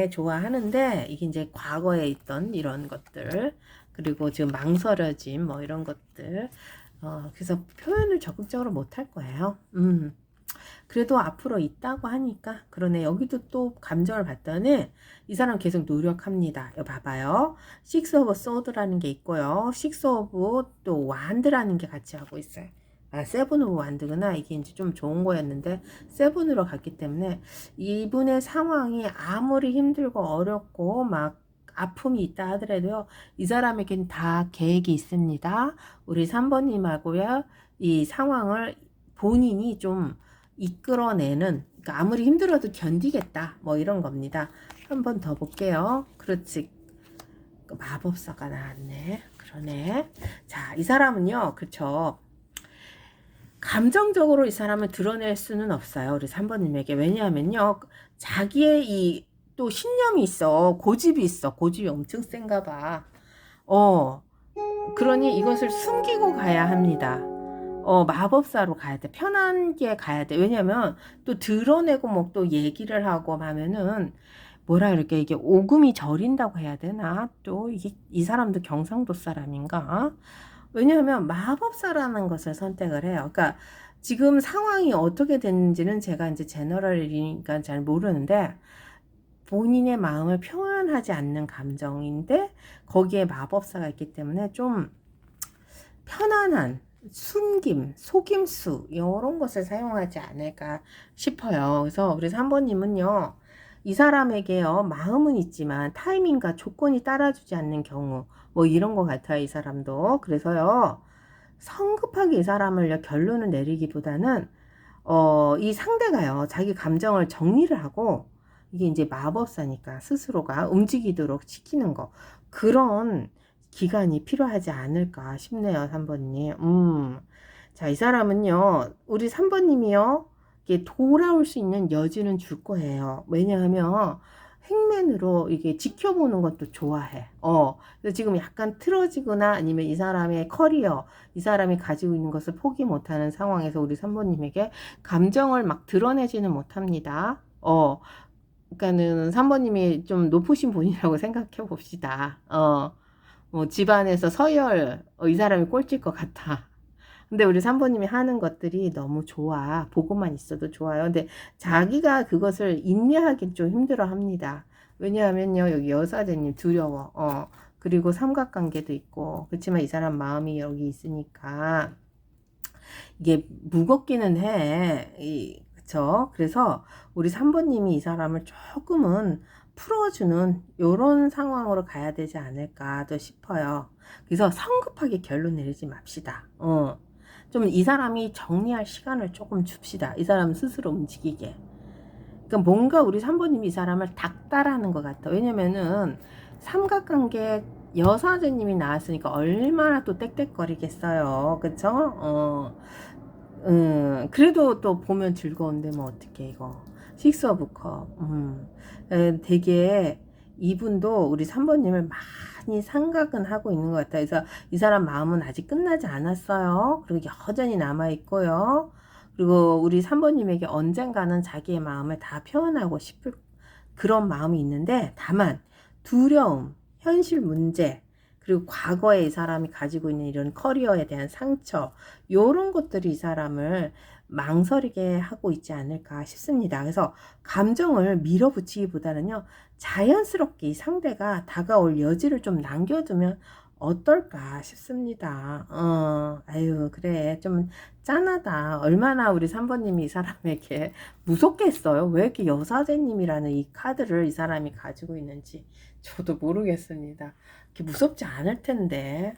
좋아하는데, 이게 이제 과거에 있던 이런 것들, 그리고 지금 망설여짐, 뭐 이런 것들, 그래서 표현을 적극적으로 못 할 거예요. 그래도 앞으로 있다고 하니까. 그러네. 여기도 또 감정을 봤더니 이 사람 계속 노력합니다. 여기 봐봐요. 식스 오브 소드라는 게 있고요. 식스 오브 또 완드라는 게 같이 하고 있어요. 세븐 오브 완드구나. 이게 이제 좀 좋은 거였는데 세븐으로 갔기 때문에 이분의 상황이 아무리 힘들고 어렵고 막 아픔이 있다 하더라도요, 이 사람에겐 다 계획이 있습니다. 우리 3번님하고요, 이 상황을 본인이 좀 이끌어내는, 그러니까 아무리 힘들어도 견디겠다, 뭐 이런 겁니다. 한 번 더 볼게요. 그렇지. 마법사가 나왔네. 그러네. 자, 이 사람은요, 그쵸, 감정적으로 이 사람을 드러낼 수는 없어요. 우리 3번님에게. 왜냐하면요, 자기의 이 또 신념이 있어. 고집이 있어. 고집이 엄청 센가 봐. 그러니 이것을 숨기고 가야 합니다. 마법사로 가야 돼. 편하게 가야 돼. 왜냐면 또 드러내고 뭐 또 얘기를 하고 하면은 뭐라 그럴게, 이게 오금이 저린다고 해야 되나? 또 이게 이 사람도 경상도 사람인가? 왜냐하면 마법사라는 것을 선택을 해요. 그러니까 지금 상황이 어떻게 됐는지는 제가 이제 제너럴이니까 잘 모르는데 본인의 마음을 표현하지 않는 감정인데 거기에 마법사가 있기 때문에 좀 편안한 숨김, 속임수 이런 것을 사용하지 않을까 싶어요. 그래서 우리 3번님은요, 이 사람에게요, 마음은 있지만 타이밍과 조건이 따라주지 않는 경우 뭐 이런 것 같아요, 이 사람도. 그래서요, 성급하게 이 사람을 결론을 내리기보다는 이 상대가요, 자기 감정을 정리를 하고, 이게 이제 마법사니까 스스로가 움직이도록 시키는 거, 그런 기간이 필요하지 않을까 싶네요, 3번님. 자, 이 사람은요, 우리 3번님이요, 이게 돌아올 수 있는 여지는 줄 거예요. 왜냐하면 행맨으로 이게 지켜보는 것도 좋아해. 그래서 지금 약간 틀어지거나 아니면 이 사람의 커리어, 이 사람이 가지고 있는 것을 포기 못하는 상황에서 우리 3번님에게 감정을 막 드러내지는 못합니다. 그러니까는 3번님이 좀 높으신 분이라고 생각해 봅시다. 뭐 집안에서 서열, 이 사람이 꼴찌일 것 같아. 근데 우리 3번님이 하는 것들이 너무 좋아. 보고만 있어도 좋아요. 근데 자기가 그것을 인내하기 좀 힘들어 합니다. 왜냐하면요, 여기 여사제님 두려워. 그리고 삼각관계도 있고. 그렇지만 이 사람 마음이 여기 있으니까 이게 무겁기는 해. 그쵸? 그래서 우리 3번님이 이 사람을 조금은 풀어주는 이런 상황으로 가야 되지 않을까도 싶어요. 그래서 성급하게 결론 내리지 맙시다. 좀 이 사람이 정리할 시간을 조금 줍시다. 이 사람 스스로 움직이게. 그러니까 뭔가 우리 3번님이 이 사람을 닥달하는 것 같아. 왜냐면은 삼각관계 여사제님이 나왔으니까 얼마나 또 땡땡거리겠어요. 그쵸? 그래도 또 보면 즐거운데 뭐 어떡해 이거. 식스 오브 컵. 되게 이분도 우리 3번님을 많이 생각은 하고 있는 것 같아요. 그래서 이 사람 마음은 아직 끝나지 않았어요. 그리고 여전히 남아있고요. 그리고 우리 3번님에게 언젠가는 자기의 마음을 다 표현하고 싶을 그런 마음이 있는데, 다만 두려움, 현실 문제, 그리고 과거에 이 사람이 가지고 있는 이런 커리어에 대한 상처, 요런 것들이 이 사람을 망설이게 하고 있지 않을까 싶습니다. 그래서 감정을 밀어붙이기보다는요, 자연스럽게 이 상대가 다가올 여지를 좀 남겨두면 어떨까 싶습니다. 아유, 그래. 좀 짠하다. 얼마나 우리 3번님이 이 사람에게 무섭겠어요? 왜 이렇게 여사제님이라는 이 카드를 이 사람이 가지고 있는지 저도 모르겠습니다. 이렇게 무섭지 않을 텐데.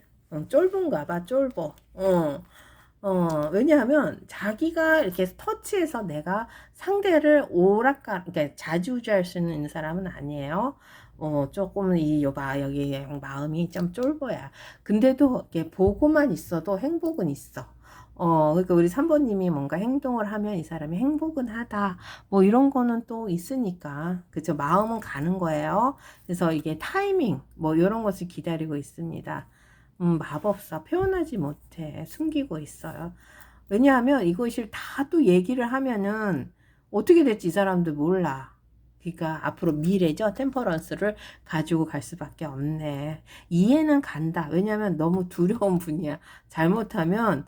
쫄본가 봐, 쫄보. 왜냐하면 자기가 이렇게 터치해서 내가 상대를 그러니까 자주우지할 수 있는 사람은 아니에요. 조금 여봐, 여기 마음이 좀 쫄보야. 근데도 이렇게 보고만 있어도 행복은 있어. 그러니까 우리 3번님이 뭔가 행동을 하면 이 사람이 행복은 하다. 뭐 이런 거는 또 있으니까. 그죠? 마음은 가는 거예요. 그래서 이게 타이밍, 뭐 이런 것을 기다리고 있습니다. 마법사 표현하지 못해. 숨기고 있어요. 왜냐하면 이것을 다 또 얘기를 하면은 어떻게 될지 이 사람도 몰라. 그러니까 앞으로 미래죠. 템퍼런스를 가지고 갈 수밖에 없네. 이해는 간다. 왜냐하면 너무 두려운 분이야. 잘못하면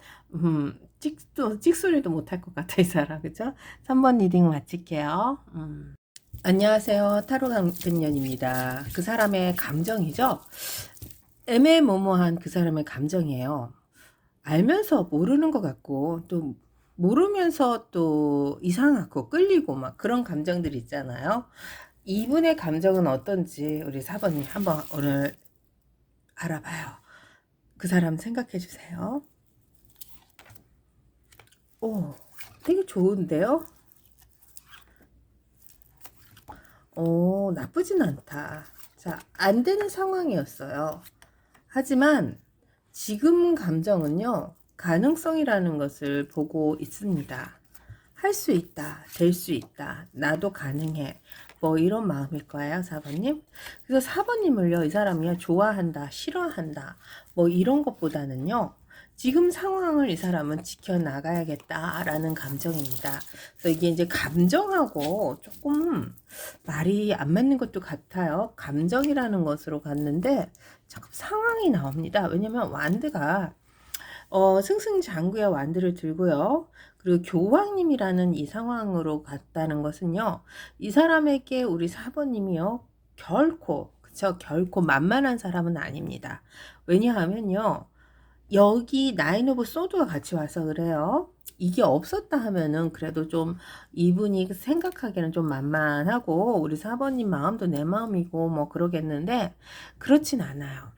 찍소리도 못할 것 같아 이 사람. 그죠? 3번 리딩 마칠게요. 안녕하세요. 타로 강변년입니다. 그 사람의 감정이죠. 애매모호한 그 사람의 감정이에요. 알면서 모르는 것 같고 또 모르면서 또 이상하고 끌리고 막 그런 감정들이 있잖아요. 이분의 감정은 어떤지 우리 4번님 한번 오늘 알아봐요. 그 사람 생각해 주세요. 오, 되게 좋은데요? 오, 나쁘진 않다. 자, 안 되는 상황이었어요. 하지만 지금 감정은요, 가능성이라는 것을 보고 있습니다. 할 수 있다, 될 수 있다, 나도 가능해. 뭐 이런 마음일 거예요, 4번님. 그래서 4번님을요, 이 사람이 좋아한다, 싫어한다, 뭐 이런 것보다는요, 지금 상황을 이 사람은 지켜나가야겠다라는 감정입니다. 그래서 이게 이제 감정하고 조금 말이 안 맞는 것도 같아요. 감정이라는 것으로 갔는데 자꾸 상황이 나옵니다. 왜냐면 완드가 승승장구의 완드를 들고요. 그리고 교황님이라는 이 상황으로 갔다는 것은요. 이 사람에게 우리 4번님이요. 결코 만만한 사람은 아닙니다. 왜냐하면요. 여기 나인 오브 소드가 같이 와서 그래요. 이게 없었다 하면은 그래도 좀 이분이 생각하기에는 좀 만만하고 우리 4번님 마음도 내 마음이고 뭐 그러겠는데 그렇진 않아요.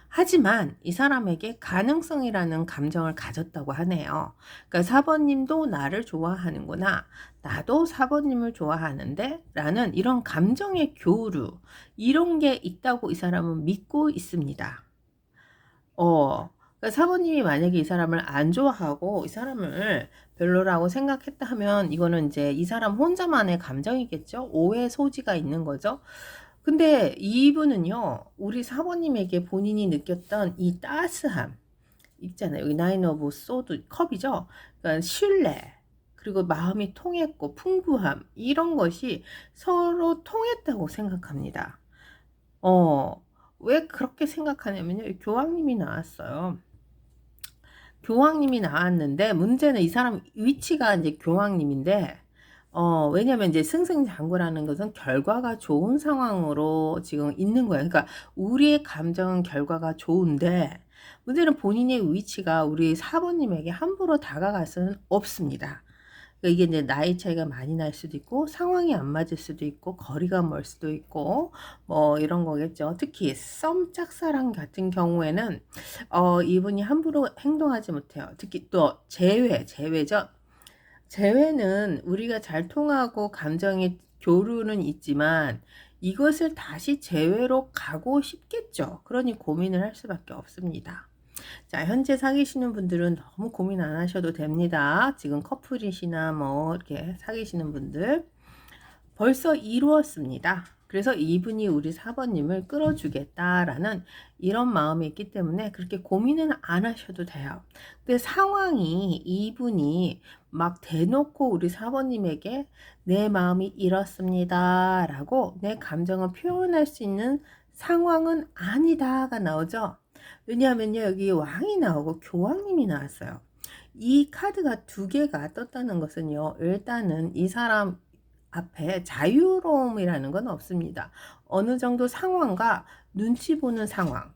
하지만 이 사람에게 가능성이라는 감정을 가졌다고 하네요. 그러니까 4번님도 나를 좋아하는구나. 나도 4번님을 좋아하는데 라는 이런 감정의 교류 이런 게 있다고 이 사람은 믿고 있습니다. 그러니까 사모님이 만약에 이 사람을 안 좋아하고 이 사람을 별로라고 생각했다 하면 이거는 이제 이 사람 혼자만의 감정이겠죠. 오해 소지가 있는 거죠. 근데 이분은요, 우리 사모님에게 본인이 느꼈던 이 따스함 있잖아요. 여기 나인 오브 소드 컵이죠. 그러니까 신뢰 그리고 마음이 통했고 풍부함 이런 것이 서로 통했다고 생각합니다. 왜 그렇게 생각하냐면요. 교황님이 나왔어요. 교황님이 나왔는데 문제는 이 사람 위치가 이제 교황님인데 왜냐면 이제 승승장구라는 것은 결과가 좋은 상황으로 지금 있는 거예요. 그러니까 우리의 감정은 결과가 좋은데 문제는 본인의 위치가 우리 사모님에게 함부로 다가갈 수는 없습니다. 그러니까 이게 이제 나이 차이가 많이 날 수도 있고 상황이 안 맞을 수도 있고 거리가 멀 수도 있고 뭐 이런 거겠죠. 특히 썸 짝사랑 같은 경우에는 이분이 함부로 행동하지 못해요. 특히 또 재회죠. 재회는 우리가 잘 통하고 감정의 교류는 있지만 이것을 다시 재회로 가고 싶겠죠. 그러니 고민을 할 수밖에 없습니다. 자, 현재 사귀시는 분들은 너무 고민 안 하셔도 됩니다. 지금 커플이시나 뭐 이렇게 사귀시는 분들 벌써 이루었습니다. 그래서 이분이 우리 4번님을 끌어주겠다라는 이런 마음이 있기 때문에 그렇게 고민은 안 하셔도 돼요. 근데 상황이 이분이 막 대놓고 우리 4번님에게 내 마음이 이렇습니다 라고 내 감정을 표현할 수 있는 상황은 아니다가 나오죠. 왜냐하면요, 여기 왕이 나오고 교황님이 나왔어요. 이 카드가 두 개가 떴다는 것은요, 일단은 이 사람 앞에 자유로움이라는 건 없습니다. 어느 정도 상황과 눈치 보는 상황,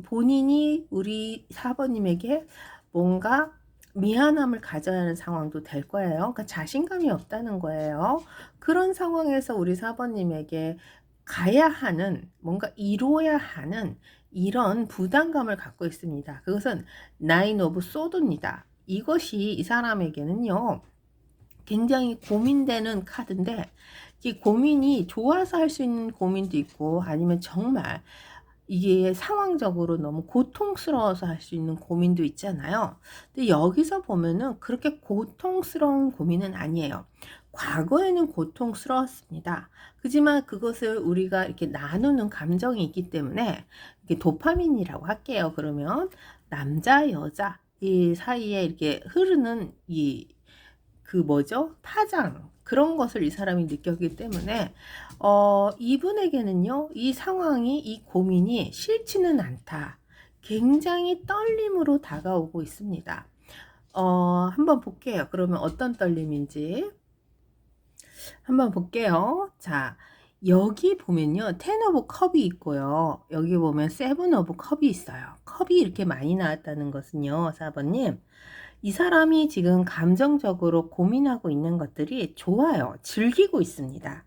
본인이 우리 4번님에게 뭔가 미안함을 가져야 하는 상황도 될 거예요. 그러니까 자신감이 없다는 거예요. 그런 상황에서 우리 4번님에게 가야 하는, 뭔가 이루어야 하는 이런 부담감을 갖고 있습니다. 그것은 나인 오브 소드입니다. 이것이 이 사람에게는요, 굉장히 고민되는 카드인데, 이 고민이 좋아서 할 수 있는 고민도 있고, 아니면 정말 이게 상황적으로 너무 고통스러워서 할 수 있는 고민도 있잖아요. 근데 여기서 보면은 그렇게 고통스러운 고민은 아니에요. 과거에는 고통스러웠습니다. 그지만 그것을 우리가 이렇게 나누는 감정이 있기 때문에 이게 도파민이라고 할게요. 그러면 남자, 여자 이 사이에 이렇게 흐르는 그 뭐죠? 파장 그런 것을 이 사람이 느꼈기 때문에 이분에게는요, 이 상황이, 이 고민이 싫지는 않다. 굉장히 떨림으로 다가오고 있습니다. 한번 볼게요. 그러면 어떤 떨림인지 한번 볼게요. 자, 여기 보면요, 텐 오브 컵이 있고요. 여기 보면 세븐 오브 컵이 있어요. 컵이 이렇게 많이 나왔다는 것은요, 4번님, 이 사람이 지금 감정적으로 고민하고 있는 것들이 좋아요. 즐기고 있습니다.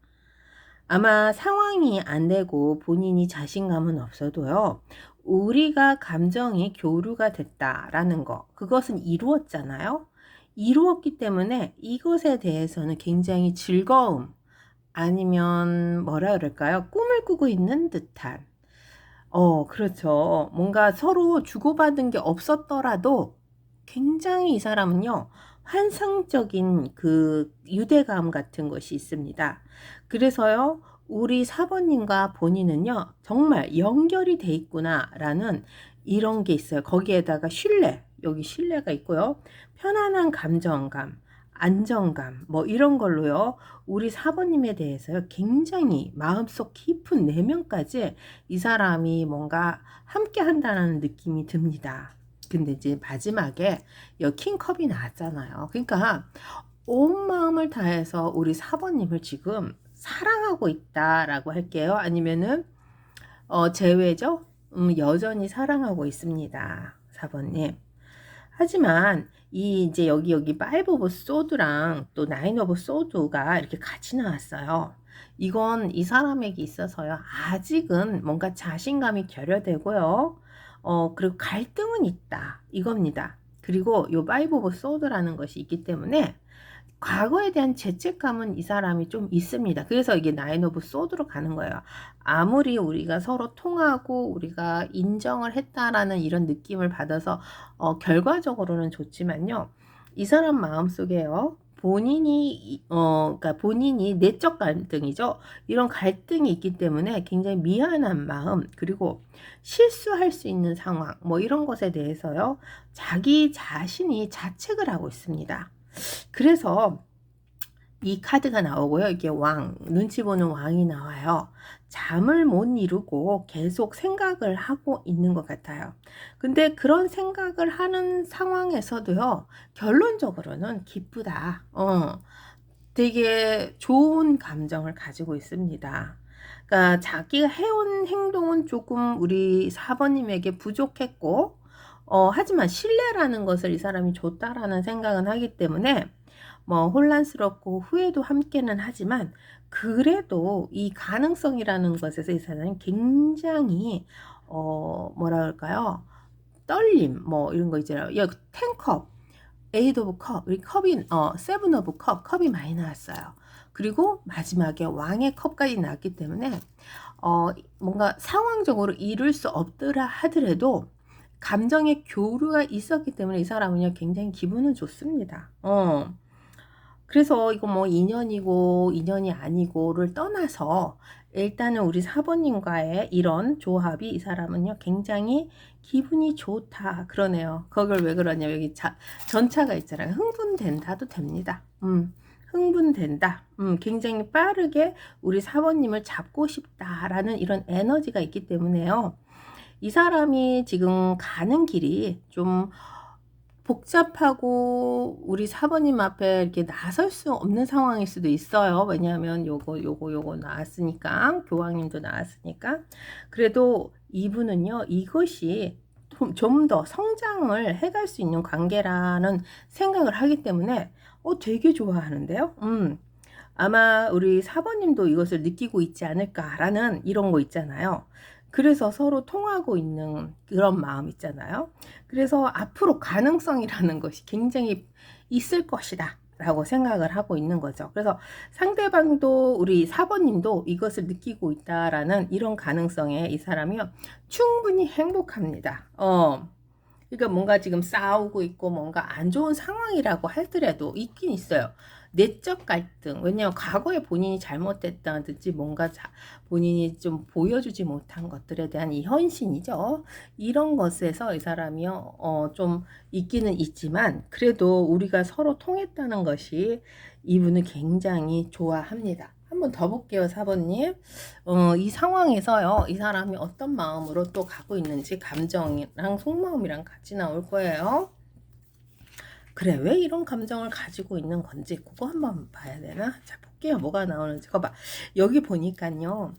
아마 상황이 안 되고 본인이 자신감은 없어도요, 우리가 감정이 교류가 됐다라는 거, 그것은 이루었잖아요. 이루었기 때문에 이것에 대해서는 굉장히 즐거움, 아니면 뭐라 그럴까요? 꿈을 꾸고 있는 듯한, 그렇죠. 뭔가 서로 주고받은 게 없었더라도 굉장히 이 사람은요, 환상적인 그 유대감 같은 것이 있습니다. 그래서요, 우리 사번님과 본인은요, 정말 연결이 돼 있구나라는 이런 게 있어요. 거기에다가 신뢰, 여기 신뢰가 있고요. 편안한 감정감, 안정감, 뭐 이런 걸로요, 우리 사번님에 대해서요, 굉장히 마음속 깊은 내면까지 이 사람이 뭔가 함께 한다는 느낌이 듭니다. 근데 이제 마지막에 여기 킹컵이 나왔잖아요. 그러니까 온 마음을 다해서 우리 4번님을 지금 사랑하고 있다라고 할게요. 아니면은 제외죠? 여전히 사랑하고 있습니다. 4번님. 하지만 이 이제 여기 5 오브 소드랑 또 9 오브 소드가 이렇게 같이 나왔어요. 이건 이 사람에게 있어서요, 아직은 뭔가 자신감이 결여되고요. 그리고 갈등은 있다. 이겁니다. 그리고 요 5 오브 소드라는 것이 있기 때문에 과거에 대한 죄책감은 이 사람이 좀 있습니다. 그래서 이게 9 오브 소드로 가는 거예요. 아무리 우리가 서로 통하고 우리가 인정을 했다라는 이런 느낌을 받아서 결과적으로는 좋지만요, 이 사람 마음속에요, 그러니까 본인이 내적 갈등이죠. 이런 갈등이 있기 때문에 굉장히 미안한 마음, 그리고 실수할 수 있는 상황, 뭐 이런 것에 대해서요, 자기 자신이 자책을 하고 있습니다. 그래서 이 카드가 나오고요. 이게 왕, 눈치 보는 왕이 나와요. 잠을 못 이루고 계속 생각을 하고 있는 것 같아요. 근데 그런 생각을 하는 상황에서도요, 결론적으로는 기쁘다. 되게 좋은 감정을 가지고 있습니다. 그러니까 자기가 해온 행동은 조금 우리 4번님에게 부족했고, 하지만 신뢰라는 것을 이 사람이 줬다라는 생각은 하기 때문에 뭐 혼란스럽고 후회도 함께는 하지만, 그래도 이 가능성이라는 것에서 이 사람은 굉장히 뭐라 그럴까요? 떨림 뭐 이런 거 있잖아요. 여기 10컵, 8 오브 컵, 우리 컵이 7 오브 컵, 컵이 많이 나왔어요. 그리고 마지막에 왕의 컵까지 나왔기 때문에 뭔가 상황적으로 이룰 수 없더라 하더라도 감정의 교류가 있었기 때문에 이 사람은요 굉장히 기분은 좋습니다. 그래서 이거 뭐 인연이고 인연이 아니고를 떠나서 일단은 우리 사모님과의 이런 조합이 이 사람은요 굉장히 기분이 좋다 그러네요. 그걸 왜 그러냐면 여기 전차가 있잖아요. 흥분된다도 됩니다. 흥분된다. 굉장히 빠르게 우리 사모님을 잡고 싶다라는 이런 에너지가 있기 때문에요. 이 사람이 지금 가는 길이 좀 복잡하고 우리 사모님 앞에 이렇게 나설 수 없는 상황일 수도 있어요. 왜냐하면 요거 나왔으니까, 교황님도 나왔으니까. 그래도 이분은요, 이것이 좀 더 성장을 해갈 수 있는 관계라는 생각을 하기 때문에 되게 좋아하는데요. 아마 우리 사모님도 이것을 느끼고 있지 않을까라는 이런 거 있잖아요. 그래서 서로 통하고 있는 그런 마음 있잖아요. 그래서 앞으로 가능성이라는 것이 굉장히 있을 것이다 라고 생각을 하고 있는 거죠. 그래서 상대방도 우리 사모님도 이것을 느끼고 있다라는 이런 가능성에 이 사람이요 충분히 행복합니다. 그러니까 뭔가 지금 싸우고 있고 뭔가 안 좋은 상황이라고 하더라도 있긴 있어요. 내적 갈등. 왜냐하면 과거에 본인이 잘못됐다든지 뭔가 본인이 좀 보여주지 못한 것들에 대한 이 헌신이죠. 이런 것에서 이 사람이요, 좀 있기는 있지만 그래도 우리가 서로 통했다는 것이 이분은 굉장히 좋아합니다. 한번 더 볼게요, 사번님. 이 상황에서요, 이 사람이 어떤 마음으로 또 가고 있는지 감정이랑 속마음이랑 같이 나올 거예요. 그래, 왜 이런 감정을 가지고 있는 건지 그거 한번 봐야 되나? 자, 볼게요. 뭐가 나오는지. 거 봐. 여기 보니까요.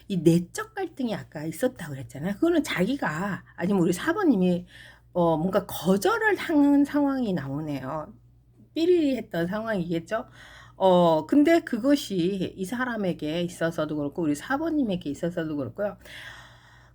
이 내적 갈등이 아까 있었다고 그랬잖아요. 그거는 자기가 아니면 우리 사번님이 뭔가 거절을 당한 상황이 나오네요. 삐리리 했던 상황이겠죠. 근데 그것이 이 사람에게 있어서도 그렇고 우리 사번님에게 있어서도 그렇고요.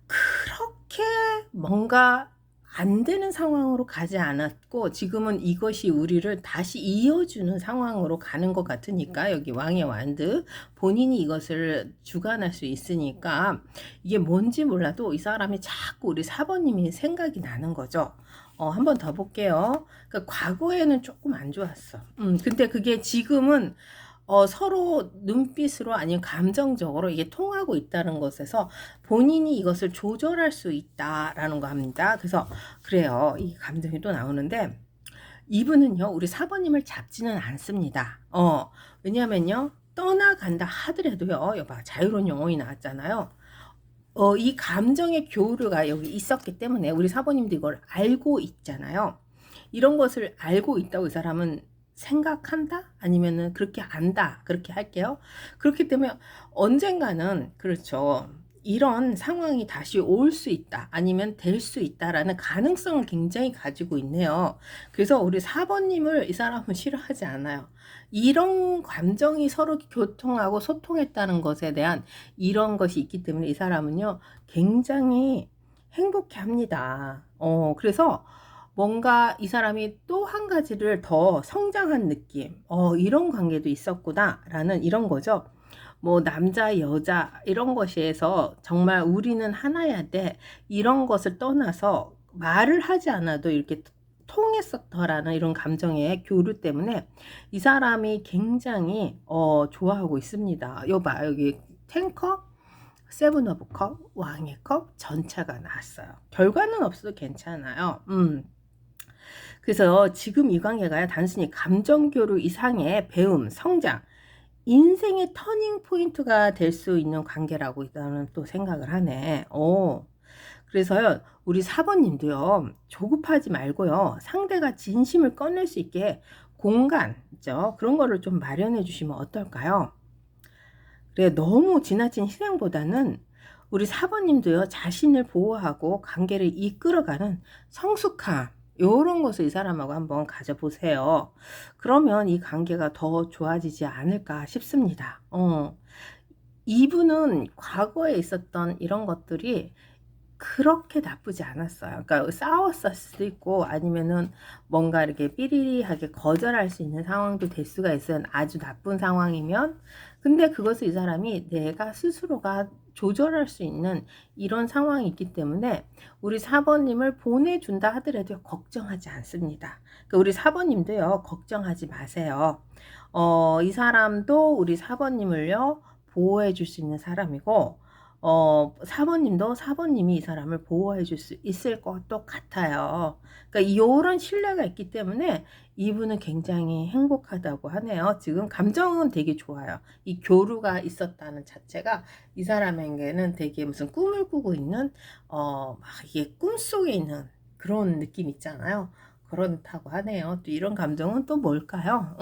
그렇게 뭔가 안 되는 상황으로 가지 않았고 지금은 이것이 우리를 다시 이어주는 상황으로 가는 것 같으니까 여기 왕의 완드 본인이 이것을 주관할 수 있으니까 이게 뭔지 몰라도 이 사람이 자꾸 우리 사번님이 생각이 나는 거죠. 한 번 더 볼게요. 그러니까 과거에는 조금 안 좋았어. 근데 그게 지금은 서로 눈빛으로 아니면 감정적으로 이게 통하고 있다는 것에서 본인이 이것을 조절할 수 있다라는 거 합니다. 그래서 그래요. 이 감정이 또 나오는데 이분은요, 우리 사모님을 잡지는 않습니다. 왜냐면요, 떠나간다 하더라도요, 여봐, 자유로운 영혼이 나왔잖아요. 이 감정의 교류가 여기 있었기 때문에 우리 사모님도 이걸 알고 있잖아요. 이런 것을 알고 있다고 이 사람은 생각한다? 아니면은 그렇게 안다? 그렇게 할게요. 그렇기 때문에 언젠가는 그렇죠. 이런 상황이 다시 올 수 있다. 아니면 될 수 있다라는 가능성을 굉장히 가지고 있네요. 그래서 우리 4번님을 이 사람은 싫어하지 않아요. 이런 감정이 서로 교통하고 소통했다는 것에 대한 이런 것이 있기 때문에 이 사람은요, 굉장히 행복해 합니다. 그래서 뭔가 이 사람이 또 한 가지를 더 성장한 느낌, 이런 관계도 있었구나라는 이런 거죠. 뭐 남자 여자 이런 것에서 정말 우리는 하나야 돼 이런 것을 떠나서 말을 하지 않아도 이렇게 통했었더라는 이런 감정의 교류 때문에 이 사람이 굉장히 좋아하고 있습니다. 여봐, 여기 탱커, 세븐 오브 컵, 왕의 컵, 전차가 나왔어요. 결과는 없어도 괜찮아요. 그래서 지금 이 관계가 단순히 감정 교류 이상의 배움, 성장, 인생의 터닝 포인트가 될 수 있는 관계라고 일단은 또 생각을 하네. 그래서요, 우리 사번님도요, 조급하지 말고요, 상대가 진심을 꺼낼 수 있게 공간, 있죠? 그런 거를 좀 마련해 주시면 어떨까요? 그래, 너무 지나친 희생보다는 우리 사번님도요, 자신을 보호하고 관계를 이끌어가는 성숙함, 요런 것을 이 사람하고 한번 가져보세요. 그러면 이 관계가 더 좋아지지 않을까 싶습니다. 이분은 과거에 있었던 이런 것들이 그렇게 나쁘지 않았어요. 그러니까 싸웠을 수도 있고 아니면은 뭔가 이렇게 삐리리하게 거절할 수 있는 상황도 될 수가 있어요. 아주 나쁜 상황이면. 근데 그것을 이 사람이 내가 스스로가 조절할 수 있는 이런 상황이 있기 때문에 우리 4번님을 보내준다 하더라도 걱정하지 않습니다. 그러니까 우리 4번님도요, 걱정하지 마세요. 이 사람도 우리 4번님을요, 보호해 줄 수 있는 사람이고, 4번님도 4번님이 이 사람을 보호해 줄 수 있을 것도 같아요. 그러니까 이런 신뢰가 있기 때문에 이분은 굉장히 행복하다고 하네요. 지금 감정은 되게 좋아요. 이 교류가 있었다는 자체가 이 사람에게는 되게 무슨 꿈을 꾸고 있는, 막 이게 꿈속에 있는 그런 느낌 있잖아요. 그렇다고 하네요. 또 이런 감정은 또 뭘까요?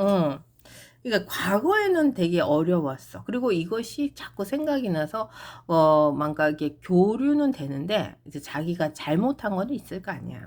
그러니까 과거에는 되게 어려웠어. 그리고 이것이 자꾸 생각이 나서 뭔가 이게 교류는 되는데 이제 자기가 잘못한 건 있을 거 아니야.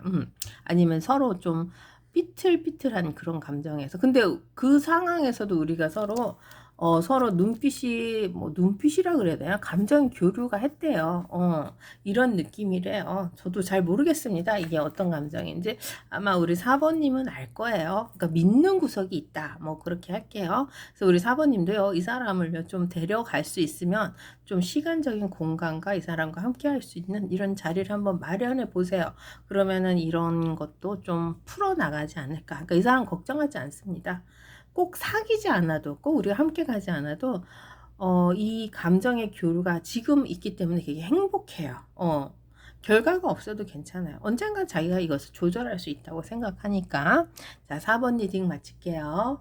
아니면 서로 좀 삐틀삐틀한 그런 감정에서. 근데 그 상황에서도 우리가 서로 눈빛이 뭐 눈빛이라 그래야 되나? 감정 교류가 했대요. 이런 느낌이래요. 저도 잘 모르겠습니다. 이게 어떤 감정인지. 아마 우리 4번님은 알 거예요. 그러니까 믿는 구석이 있다. 뭐 그렇게 할게요. 그래서 우리 4번님도요. 이 사람을 좀 데려갈 수 있으면 좀 시간적인 공간과 이 사람과 함께 할 수 있는 이런 자리를 한번 마련해 보세요. 그러면은 이런 것도 좀 풀어나가지 않을까. 그러니까 이 사람 걱정하지 않습니다. 꼭 사귀지 않아도, 꼭 우리가 함께 가지 않아도, 이 감정의 교류가 지금 있기 때문에 되게 행복해요. 결과가 없어도 괜찮아요. 언젠가 자기가 이것을 조절할 수 있다고 생각하니까. 자, 4번 리딩 마칠게요.